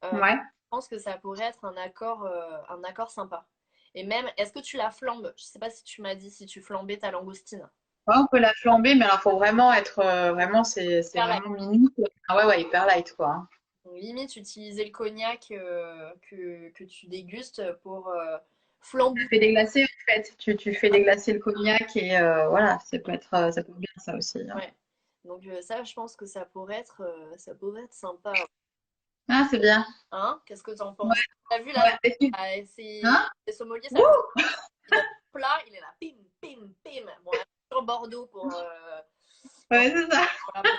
Speaker 1: Donc,
Speaker 2: Ouais.
Speaker 1: je pense que ça pourrait être un accord sympa. Et même, est-ce que tu la flambes? Je sais pas si tu m'as dit si tu flambais ta langoustine.
Speaker 2: Ouais, on peut la flamber, mais alors faut vraiment être vraiment c'est
Speaker 1: Faire la
Speaker 2: vraiment minute. Ah ouais, ouais, hyper light quoi, hein.
Speaker 1: Donc, limite, utiliser le cognac que tu dégustes pour
Speaker 2: Tu
Speaker 1: flamber.
Speaker 2: fais déglacer en fait. Tu fais déglacer le cognac et voilà, ça peut être bien ça aussi, hein.
Speaker 1: Ouais. Donc ça, je pense que ça pourrait être sympa.
Speaker 2: Ah, c'est bien.
Speaker 1: Hein? Qu'est-ce que tu en
Speaker 2: Ouais,
Speaker 1: penses? T'as vu là,
Speaker 2: ouais. Hein?
Speaker 1: c'est sommelier, ça
Speaker 2: Ouh!
Speaker 1: il donne le plat, il est là, pim, pim, pim. Bon, là, sur Bordeaux pour,
Speaker 2: Ouais, c'est ça.
Speaker 1: voilà,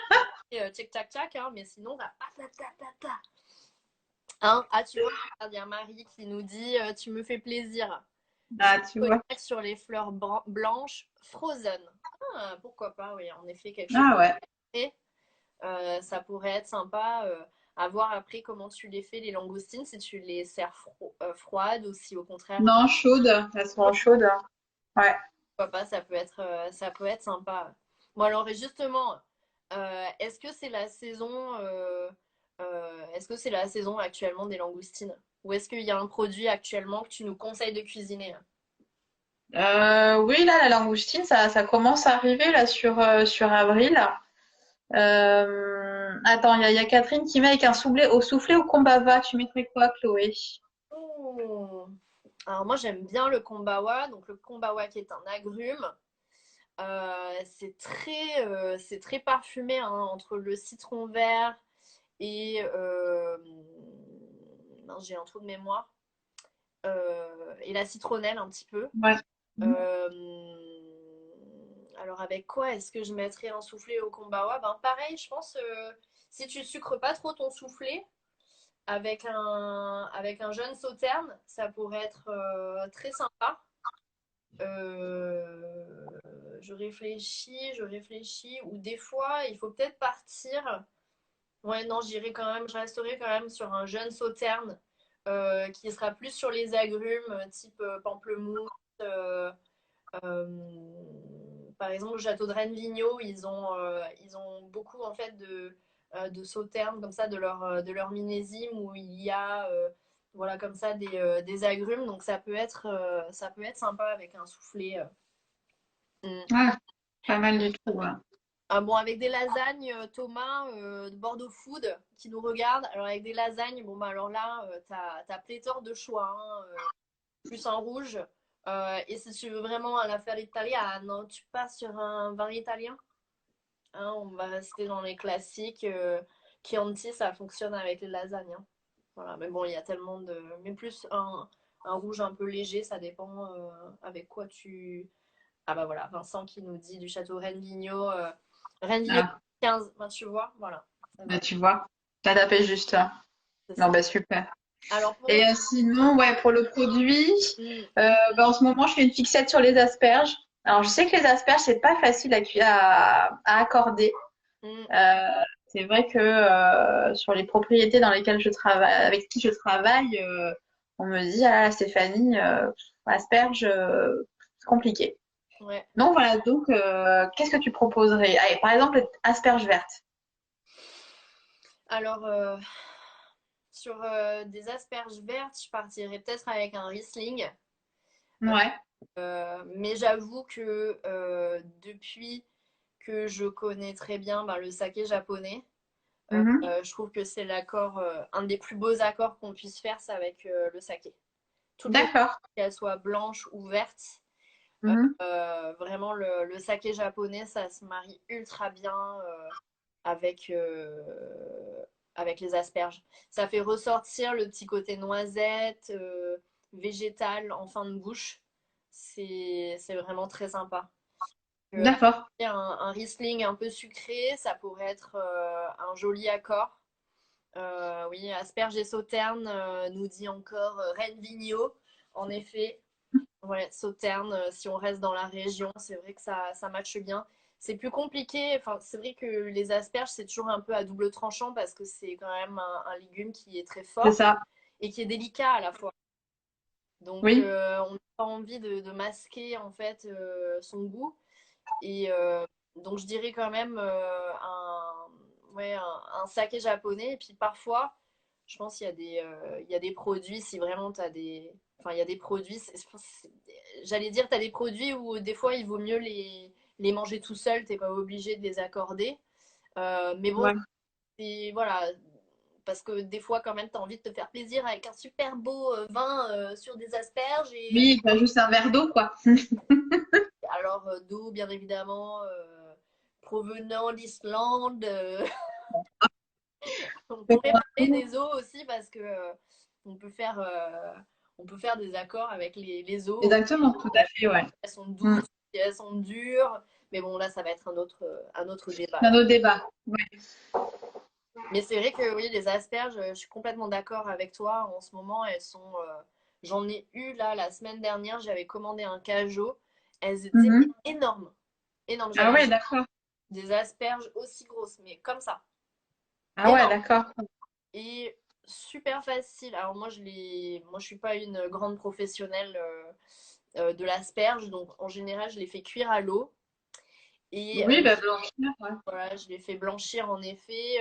Speaker 1: pour tchac tchac tchac, hein, mais sinon, là, ta. Hein? Ah, tu vois, regarde, il y a Marie qui nous dit tu me fais plaisir.
Speaker 2: Ah,
Speaker 1: J'ai
Speaker 2: tu vois.
Speaker 1: cognac sur les fleurs blanches, frozen. Ah, pourquoi pas, oui, en effet, quelque chose.
Speaker 2: Ah ouais.
Speaker 1: Et, ça pourrait être sympa à voir après comment tu les fais, les langoustines, si tu les sers froides ou si au contraire,
Speaker 2: Non, chaude. Elles seront chaudes, hein. Ouais.
Speaker 1: pourquoi pas, ça peut être sympa. Bon, alors, et justement, est-ce que c'est la saison actuellement des langoustines? Ou est-ce qu'il y a un produit actuellement que tu nous conseilles de cuisiner?
Speaker 2: Oui, là, la langoustine, ça commence à arriver là sur avril. Attends, il y a Catherine qui met avec un soufflé au kombava. Tu mettrais quoi, Chloé?
Speaker 1: Oh. Alors moi j'aime bien le kombawa, donc le kombawa qui est un agrume. C'est très parfumé hein, entre le citron vert et non, j'ai un trou de mémoire et la citronnelle un petit peu.
Speaker 2: Ouais.
Speaker 1: Euh, alors avec quoi est-ce que je mettrais un soufflé au kombawa? Ben pareil, je pense si tu sucres pas trop ton soufflé, avec un jeune sauterne, ça pourrait être très sympa. Euh, je réfléchis, ou des fois, il faut peut-être partir. Ouais, non, je resterai quand même sur un jeune sauterne qui sera plus sur les agrumes, type pamplemousse, euh, Euh, Par exemple, au château de Rennes-Vigneaux, ils ont beaucoup en fait de sauternes comme ça de leur millésime où il y a voilà comme ça des agrumes. Donc ça peut être sympa avec un soufflé. Mm.
Speaker 2: Ouais, pas mal du tout. Ouais.
Speaker 1: Ah bon, avec des lasagnes, Thomas, de Bordeaux Food, qui nous regarde. Alors, avec des lasagnes, bon, bah, alors là, t'as pléthore de choix, hein, plus un rouge. Et si tu veux vraiment un affaire italienne, tu passes sur un vin italien. Hein, on va rester dans les classiques. Chianti, ça fonctionne avec les lasagnes. Hein. Voilà, mais bon, il y a tellement de. Mais plus un rouge un peu léger, ça dépend avec quoi tu. Ah bah voilà, Vincent qui nous dit du château Rennes-Vigneaux. Rennes-Vigneaux
Speaker 2: Ah,
Speaker 1: 15, ben, tu vois, voilà. Ça
Speaker 2: bah,
Speaker 1: va,
Speaker 2: tu vois, t'as tapé juste. Hein.
Speaker 1: c'est
Speaker 2: Non,
Speaker 1: ça.
Speaker 2: bah super.
Speaker 1: Alors pour
Speaker 2: Et
Speaker 1: le.
Speaker 2: sinon, ouais, pour le produit,
Speaker 1: Hmm,
Speaker 2: bah, en ce moment, je fais une fixette sur les asperges. Alors, je sais que les asperges, c'est pas facile à accorder.
Speaker 1: hmm,
Speaker 2: Euh, c'est vrai que sur les propriétés dans lesquelles je travaille, avec qui je travaille, on me dit, ah, Stéphanie, asperges, c'est compliqué.
Speaker 1: ouais.
Speaker 2: Donc voilà, donc qu'est-ce que tu proposerais? Allez, par exemple, asperges vertes.
Speaker 1: Alors sur des asperges vertes, je partirais peut-être avec un Riesling.
Speaker 2: Ouais.
Speaker 1: Mais j'avoue que depuis que je connais très bien ben, le saké japonais,
Speaker 2: Mhm.
Speaker 1: je trouve que c'est l'accord, un des plus beaux accords qu'on puisse faire, c'est avec le saké. Toutes les
Speaker 2: D'accord.
Speaker 1: qu'elles soient blanches ou vertes,
Speaker 2: Mhm.
Speaker 1: vraiment le saké japonais, ça se marie ultra bien avec, avec les asperges. Ça fait ressortir le petit côté noisette, végétal en fin de bouche. C'est vraiment très sympa.
Speaker 2: D'accord.
Speaker 1: Un Riesling un peu sucré, ça pourrait être un joli accord. Oui, asperges et sauternes, nous dit encore Rennes Vigneault. En effet, ouais, Sauternes, si on reste dans la région, c'est vrai que ça matche bien. C'est plus compliqué, enfin, c'est vrai que les asperges, c'est toujours un peu à double tranchant parce que c'est quand même un légume qui est très
Speaker 2: C'est
Speaker 1: fort
Speaker 2: ça.
Speaker 1: et qui est délicat à la fois. Donc,
Speaker 2: Oui.
Speaker 1: on n'a pas envie de masquer en fait son goût. Et donc, je dirais quand même ouais, un saké japonais. Et puis parfois, je pense qu'il y a il y a des produits, si vraiment tu as des. Enfin, il y a des produits, j'allais dire, tu as des produits où des fois, il vaut mieux les manger tout seul, tu n'es pas obligé de les accorder. Mais bon,
Speaker 2: Ouais.
Speaker 1: voilà, parce que des fois, quand même, tu as envie de te faire plaisir avec un super beau vin sur des asperges. Et
Speaker 2: Oui, bah, juste un verre d'eau, quoi.
Speaker 1: alors, d'eau, bien évidemment, provenant d'Islande. On pourrait parler des eaux aussi parce que on peut faire, euh, on peut faire des accords avec les eaux.
Speaker 2: Exactement, tout à fait, ouais.
Speaker 1: Elles sont
Speaker 2: Mm.
Speaker 1: douces, et elles sont dures. Mais bon, là, ça va être un autre débat.
Speaker 2: C'est un autre débat. Ouais.
Speaker 1: Mais c'est vrai que oui, les asperges, je suis complètement d'accord avec toi. En ce moment, elles sont. J'en ai eu là la semaine dernière, j'avais commandé un cajot. Elles étaient
Speaker 2: Mhm.
Speaker 1: énormes. Énormes.
Speaker 2: Ah
Speaker 1: J'avais
Speaker 2: ouais, d'accord.
Speaker 1: des asperges aussi grosses, mais comme ça.
Speaker 2: Ah ouais,
Speaker 1: Énorme.
Speaker 2: d'accord.
Speaker 1: Et super facile. Alors moi je suis pas une grande professionnelle de l'asperge, donc en général je les fais cuire à l'eau et
Speaker 2: Oui, bah blanchir, ouais.
Speaker 1: voilà, je les fais blanchir en effet,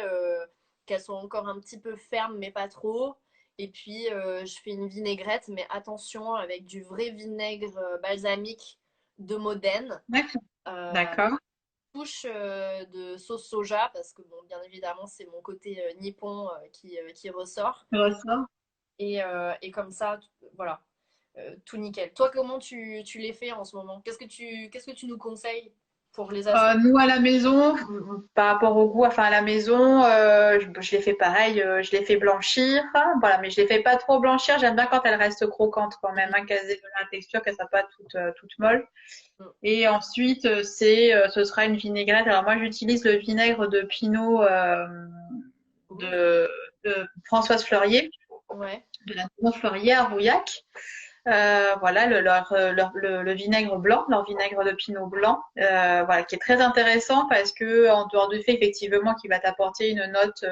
Speaker 1: qu'elles soient encore un petit peu fermes mais pas trop. Et puis je fais une vinaigrette, mais attention avec du vrai vinaigre balsamique de Modène.
Speaker 2: D'accord.
Speaker 1: Euh,
Speaker 2: D'accord.
Speaker 1: Touche de sauce soja parce que bon, bien évidemment c'est mon côté nippon qui ressort.
Speaker 2: Ça ressort.
Speaker 1: Et comme ça, voilà, tout nickel. Toi, comment tu les fais en ce moment? Qu'est-ce que tu nous conseilles pour les asperges?
Speaker 2: Nous, à la maison, par rapport au goût, enfin à la maison, je les fais pareil, je les fais blanchir, hein, voilà, mais je les fais pas trop blanchir. J'aime bien quand elles restent croquantes quand même, hein, qu'elles aient la texture, qu'elles soient pas toutes molles. Et ensuite, ce sera une vinaigrette. Alors moi, j'utilise le vinaigre de Pinot
Speaker 1: Ouh,
Speaker 2: de, de Françoise Fleurier,
Speaker 1: ouais,
Speaker 2: de la maison Fleurier à Rouillac. Voilà le vinaigre blanc, leur vinaigre de pinot blanc, voilà, qui est très intéressant parce que en dehors du fait effectivement qu'il va t'apporter une note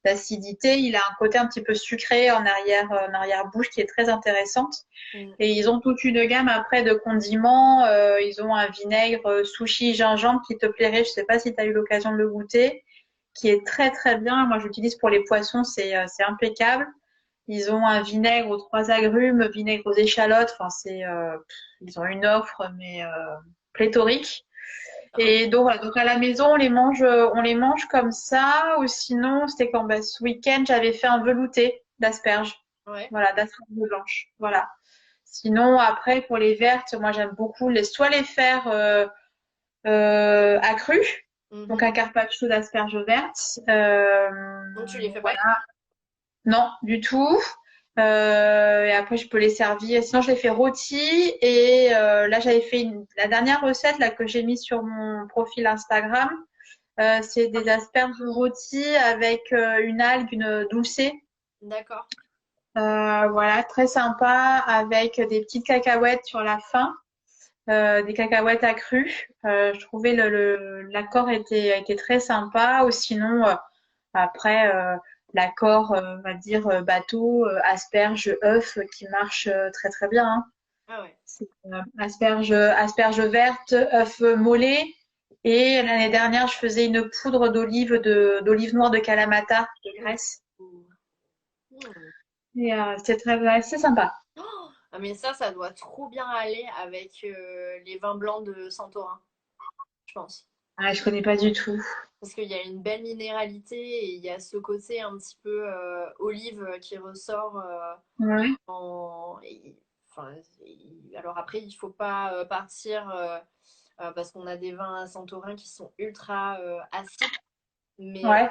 Speaker 2: d'acidité. Il a un côté un petit peu sucré en arrière-bouche qui est très intéressante.
Speaker 1: Mm.
Speaker 2: Et ils ont toute une gamme après de condiments. Ils ont un vinaigre sushi gingembre qui te plairait. Je sais pas si tu as eu l'occasion de le goûter, qui est très très bien. Moi, j'utilise pour les poissons, c'est impeccable. Ils ont un vinaigre aux 3 agrumes, vinaigre aux échalotes. Enfin, ils ont une offre mais pléthorique.
Speaker 1: Ah,
Speaker 2: Et donc voilà, donc à la maison on les mange comme ça. Ou sinon, c'était quand bah, ce week-end j'avais fait un velouté d'asperges.
Speaker 1: ouais.
Speaker 2: Voilà, d'asperges blanches. Voilà. Sinon, après, pour les vertes, moi, j'aime beaucoup soit les faire à cru, donc
Speaker 1: Mhm.
Speaker 2: un carpaccio d'asperges vertes.
Speaker 1: Donc, tu les fais pas.
Speaker 2: Voilà. Non, du tout. Et après, je peux les servir. Sinon, je les fais rôtis. Et là, j'avais fait la dernière recette là, que j'ai mise sur mon profil Instagram. C'est des asperges rôties avec une algue, une doucée.
Speaker 1: D'accord.
Speaker 2: Voilà, très sympa, avec des petites cacahuètes sur la fin. Des cacahuètes accrues. Je trouvais l'accord était très sympa. Ou sinon, après, l'accord, on va dire, bateau, asperges, œufs, qui marche très très bien. Hein.
Speaker 1: Ah ouais.
Speaker 2: C'est, asperges vertes, œufs mollets. Et l'année dernière, je faisais une poudre d'olive noire de Kalamata, de
Speaker 1: Mm.
Speaker 2: Grèce.
Speaker 1: Mm.
Speaker 2: Et c'est sympa.
Speaker 1: Oh, ah, mais ça doit trop bien aller avec les vins blancs de Santorin, je pense.
Speaker 2: Ah, je connais pas du tout.
Speaker 1: Parce qu'il y a une belle minéralité et il y a ce côté un petit peu olive qui ressort
Speaker 2: Ouais.
Speaker 1: enfin, alors après, il faut pas partir parce qu'on a des vins à Santorin qui sont ultra acides. Mais,
Speaker 2: Ouais.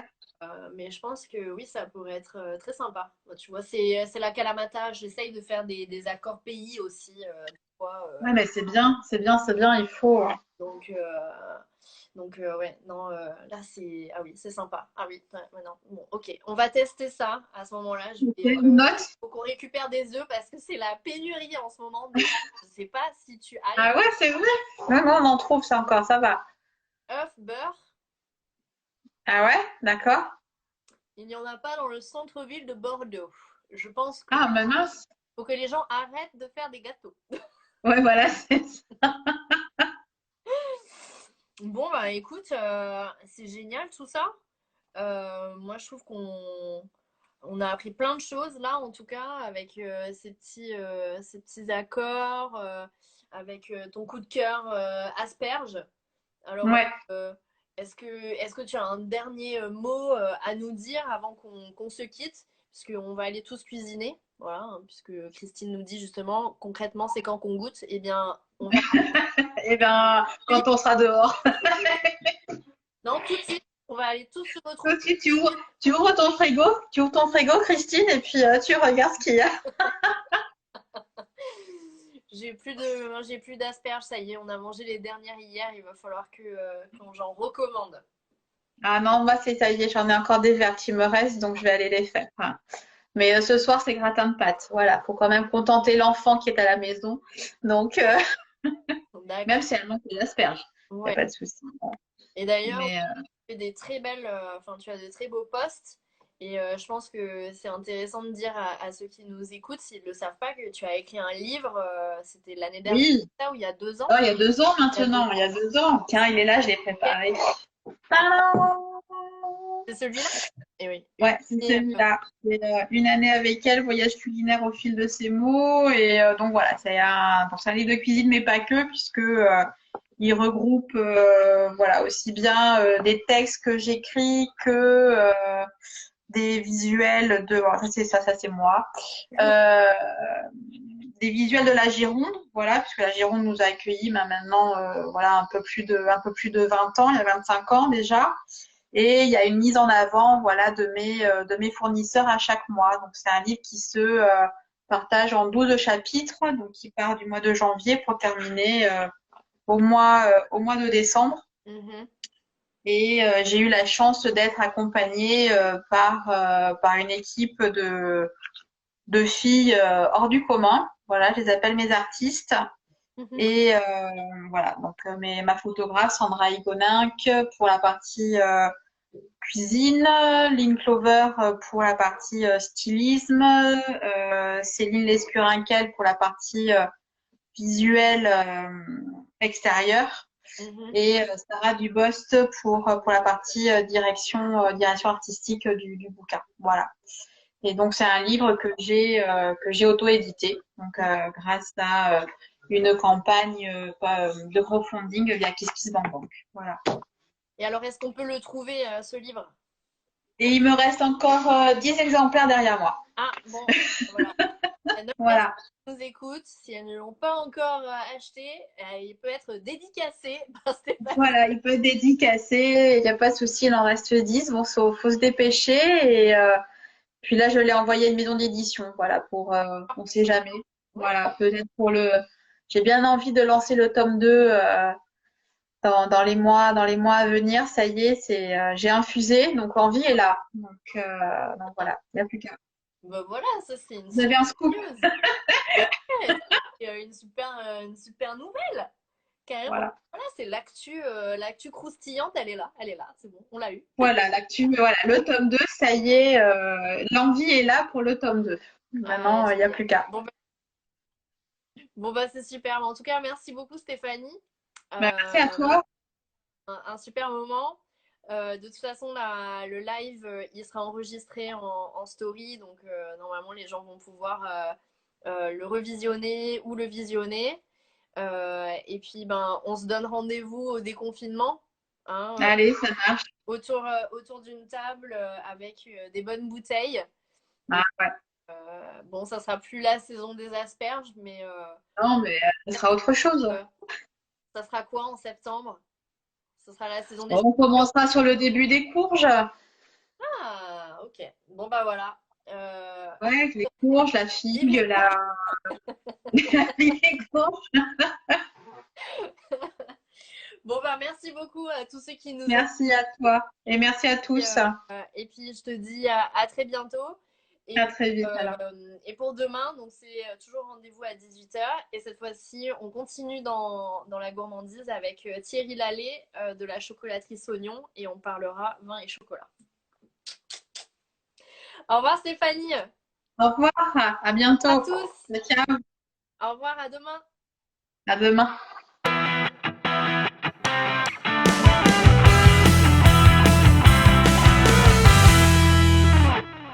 Speaker 1: mais je pense que oui, ça pourrait être très sympa. Bah, tu vois, c'est la Kalamata. J'essaye de faire des accords pays aussi. Des fois,
Speaker 2: Ouais, mais c'est bien, c'est bien, c'est bien, il faut.
Speaker 1: donc, ouais, non, là, c'est. Ah oui, c'est sympa. Ah oui, ouais, ouais, non. Bon, ok. On va tester ça à ce moment-là.
Speaker 2: Ok, une note?
Speaker 1: Faut qu'on récupère des œufs parce que c'est la pénurie en ce moment. Des... Je sais pas si tu as les
Speaker 2: Ah ouais, c'est vrai. Non, non, on en trouve ça encore, ça va.
Speaker 1: œufs, beurre.
Speaker 2: Ah ouais, d'accord.
Speaker 1: Il n'y en a pas dans le centre-ville de Bordeaux. Je pense que
Speaker 2: Ah, bah mince.
Speaker 1: faut que les gens arrêtent de faire des gâteaux.
Speaker 2: Ouais, voilà, c'est ça.
Speaker 1: Bon, bah écoute, c'est génial tout ça. Moi, je trouve qu'on a appris plein de choses là, en tout cas, avec ces petits accords, avec ton coup de cœur asperge. Alors,
Speaker 2: Ouais.
Speaker 1: est-ce que tu as un dernier mot à nous dire avant qu'on se quitte? Puisqu'on va aller tous cuisiner, voilà, hein, puisque Christine nous dit justement, concrètement, c'est quand qu'on goûte. Eh bien, on va
Speaker 2: Eh bien, quand on sera dehors,
Speaker 1: non, tout de suite, on va aller tous se
Speaker 2: tout
Speaker 1: retrouver.
Speaker 2: de suite, tu ouvres ton frigo, Christine, et puis tu regardes ce qu'il y a.
Speaker 1: J'ai plus d'asperges, ça y est, on a mangé les dernières hier, il va falloir qu'on j'en recommande.
Speaker 2: Ah non, moi, c'est ça y est, j'en ai encore des vertes qui me restent, donc je vais aller les faire. Enfin, mais ce soir, c'est gratin de pâtes. Voilà, faut quand même contenter l'enfant qui est à la maison. Donc, même
Speaker 1: D'accord.
Speaker 2: si elle manque des asperges, il n'y a
Speaker 1: Ouais.
Speaker 2: pas de souci.
Speaker 1: Et d'ailleurs,
Speaker 2: Mais
Speaker 1: tu fais des très belles, enfin, tu as de très beaux posts. Et je pense que c'est intéressant de dire à ceux qui nous écoutent, s'ils ne le savent pas, que tu as écrit un livre, c'était l'année dernière,
Speaker 2: oui,
Speaker 1: ça, ou il y a 2 ans.
Speaker 2: oh, il y a 2 ans
Speaker 1: Il y a deux-
Speaker 2: maintenant, il y a 2 ans. Tiens, il est là, je l'ai préparé.
Speaker 1: Ah,
Speaker 2: Tadam.
Speaker 1: c'est celui-là? Et oui.
Speaker 2: Ouais, c'est celui-là. C'est une année avec elle, voyage culinaire au fil de ses mots. Et donc voilà, c'est un livre de cuisine, mais pas que, puisque il regroupe voilà, aussi bien des textes que j'écris que des visuels de. Bon, ça c'est moi. Euh, des visuels de la Gironde, voilà, puisque la Gironde nous a accueillis maintenant, voilà, un peu plus de 20 ans, il y a 25 ans déjà. Et il y a une mise en avant, voilà, de mes fournisseurs à chaque mois. Donc c'est un livre qui se partage en 12 chapitres, donc qui part du mois de janvier pour terminer au mois de décembre.
Speaker 1: Mhm.
Speaker 2: Et j'ai eu la chance d'être accompagnée par une équipe de filles hors du commun. Voilà, je les appelle mes artistes.
Speaker 1: Mhm.
Speaker 2: Et voilà, donc ma photographe Sandra Igoninck pour la partie cuisine, Lynn Clover pour la partie stylisme, Céline Lescurinquel pour la partie visuelle extérieure
Speaker 1: Mhm.
Speaker 2: et Sarah Dubost pour la partie direction artistique du bouquin. Voilà. Et donc, c'est un livre que j'ai auto-édité, donc grâce à une campagne de crowdfunding via KissKissBankBank. Voilà.
Speaker 1: Et alors, est-ce qu'on peut le trouver, ce livre?
Speaker 2: Et il me reste encore 10 exemplaires derrière moi.
Speaker 1: Ah, bon, voilà. Il y a 9 personnes
Speaker 2: Voilà.
Speaker 1: qui nous écoutent. Si elles ne l'ont pas encore acheté, il peut être dédicacé par Stéphanie.
Speaker 2: Voilà, il peut être dédicacé, il n'y a pas de souci, il en reste 10. Bon, faut se dépêcher. Et puis là, je l'ai envoyé à une maison d'édition, voilà, on sait jamais.
Speaker 1: Ouais.
Speaker 2: Voilà, peut-être j'ai bien envie de lancer le tome 2 dans les mois à venir. Ça y est, j'ai infusé, donc l'envie est là. Donc voilà, il n'y a plus qu'à.
Speaker 1: Ben voilà, ça c'est une
Speaker 2: Vous avez
Speaker 1: super
Speaker 2: un scoop?
Speaker 1: news. Ouais, c'est une super nouvelle, carrément.
Speaker 2: Voilà.
Speaker 1: Voilà, c'est l'actu croustillante, elle est là, c'est bon, on l'a eu.
Speaker 2: Voilà, voilà, le tome 2, ça y est, l'envie est là pour le tome 2.
Speaker 1: Ah,
Speaker 2: Maintenant, il n'y a
Speaker 1: génial.
Speaker 2: plus qu'à.
Speaker 1: Bon, bah c'est super. En tout cas, merci beaucoup Stéphanie.
Speaker 2: Bah, merci à
Speaker 1: Voilà,
Speaker 2: toi.
Speaker 1: un super moment. De toute façon, le live, il sera enregistré en story, donc normalement les gens vont pouvoir le revisionner ou le visionner. Et puis, ben, on se donne rendez-vous au déconfinement, hein,
Speaker 2: Allez, ça marche.
Speaker 1: autour d'une table avec des bonnes bouteilles.
Speaker 2: Ah,
Speaker 1: Et
Speaker 2: ouais.
Speaker 1: bon, ça sera plus la saison des asperges, mais
Speaker 2: Non, mais ce sera autre chose.
Speaker 1: euh, ça sera quoi en septembre? Ce sera la saison des
Speaker 2: On
Speaker 1: champignons.
Speaker 2: commencera sur le début des courges.
Speaker 1: Ah, ok. Bon, bah voilà. Euh,
Speaker 2: Ouais, les courges, la
Speaker 1: vive
Speaker 2: figue,
Speaker 1: les cours.
Speaker 2: les courges.
Speaker 1: Bon, bah merci beaucoup à tous ceux qui nous écoutent.
Speaker 2: Merci à toi et merci à tous.
Speaker 1: Et puis, je te dis à très bientôt. Et
Speaker 2: À
Speaker 1: puis,
Speaker 2: très vite alors.
Speaker 1: et pour demain, donc c'est toujours rendez-vous à 18h. Et cette fois-ci, on continue dans la gourmandise avec Thierry Lallet de la chocolaterie Saugnon et on parlera vin et chocolat. Au revoir Stéphanie.
Speaker 2: Au revoir, à
Speaker 1: À
Speaker 2: bientôt.
Speaker 1: tous.
Speaker 2: Ciao,
Speaker 1: Au revoir, à demain.
Speaker 2: à demain.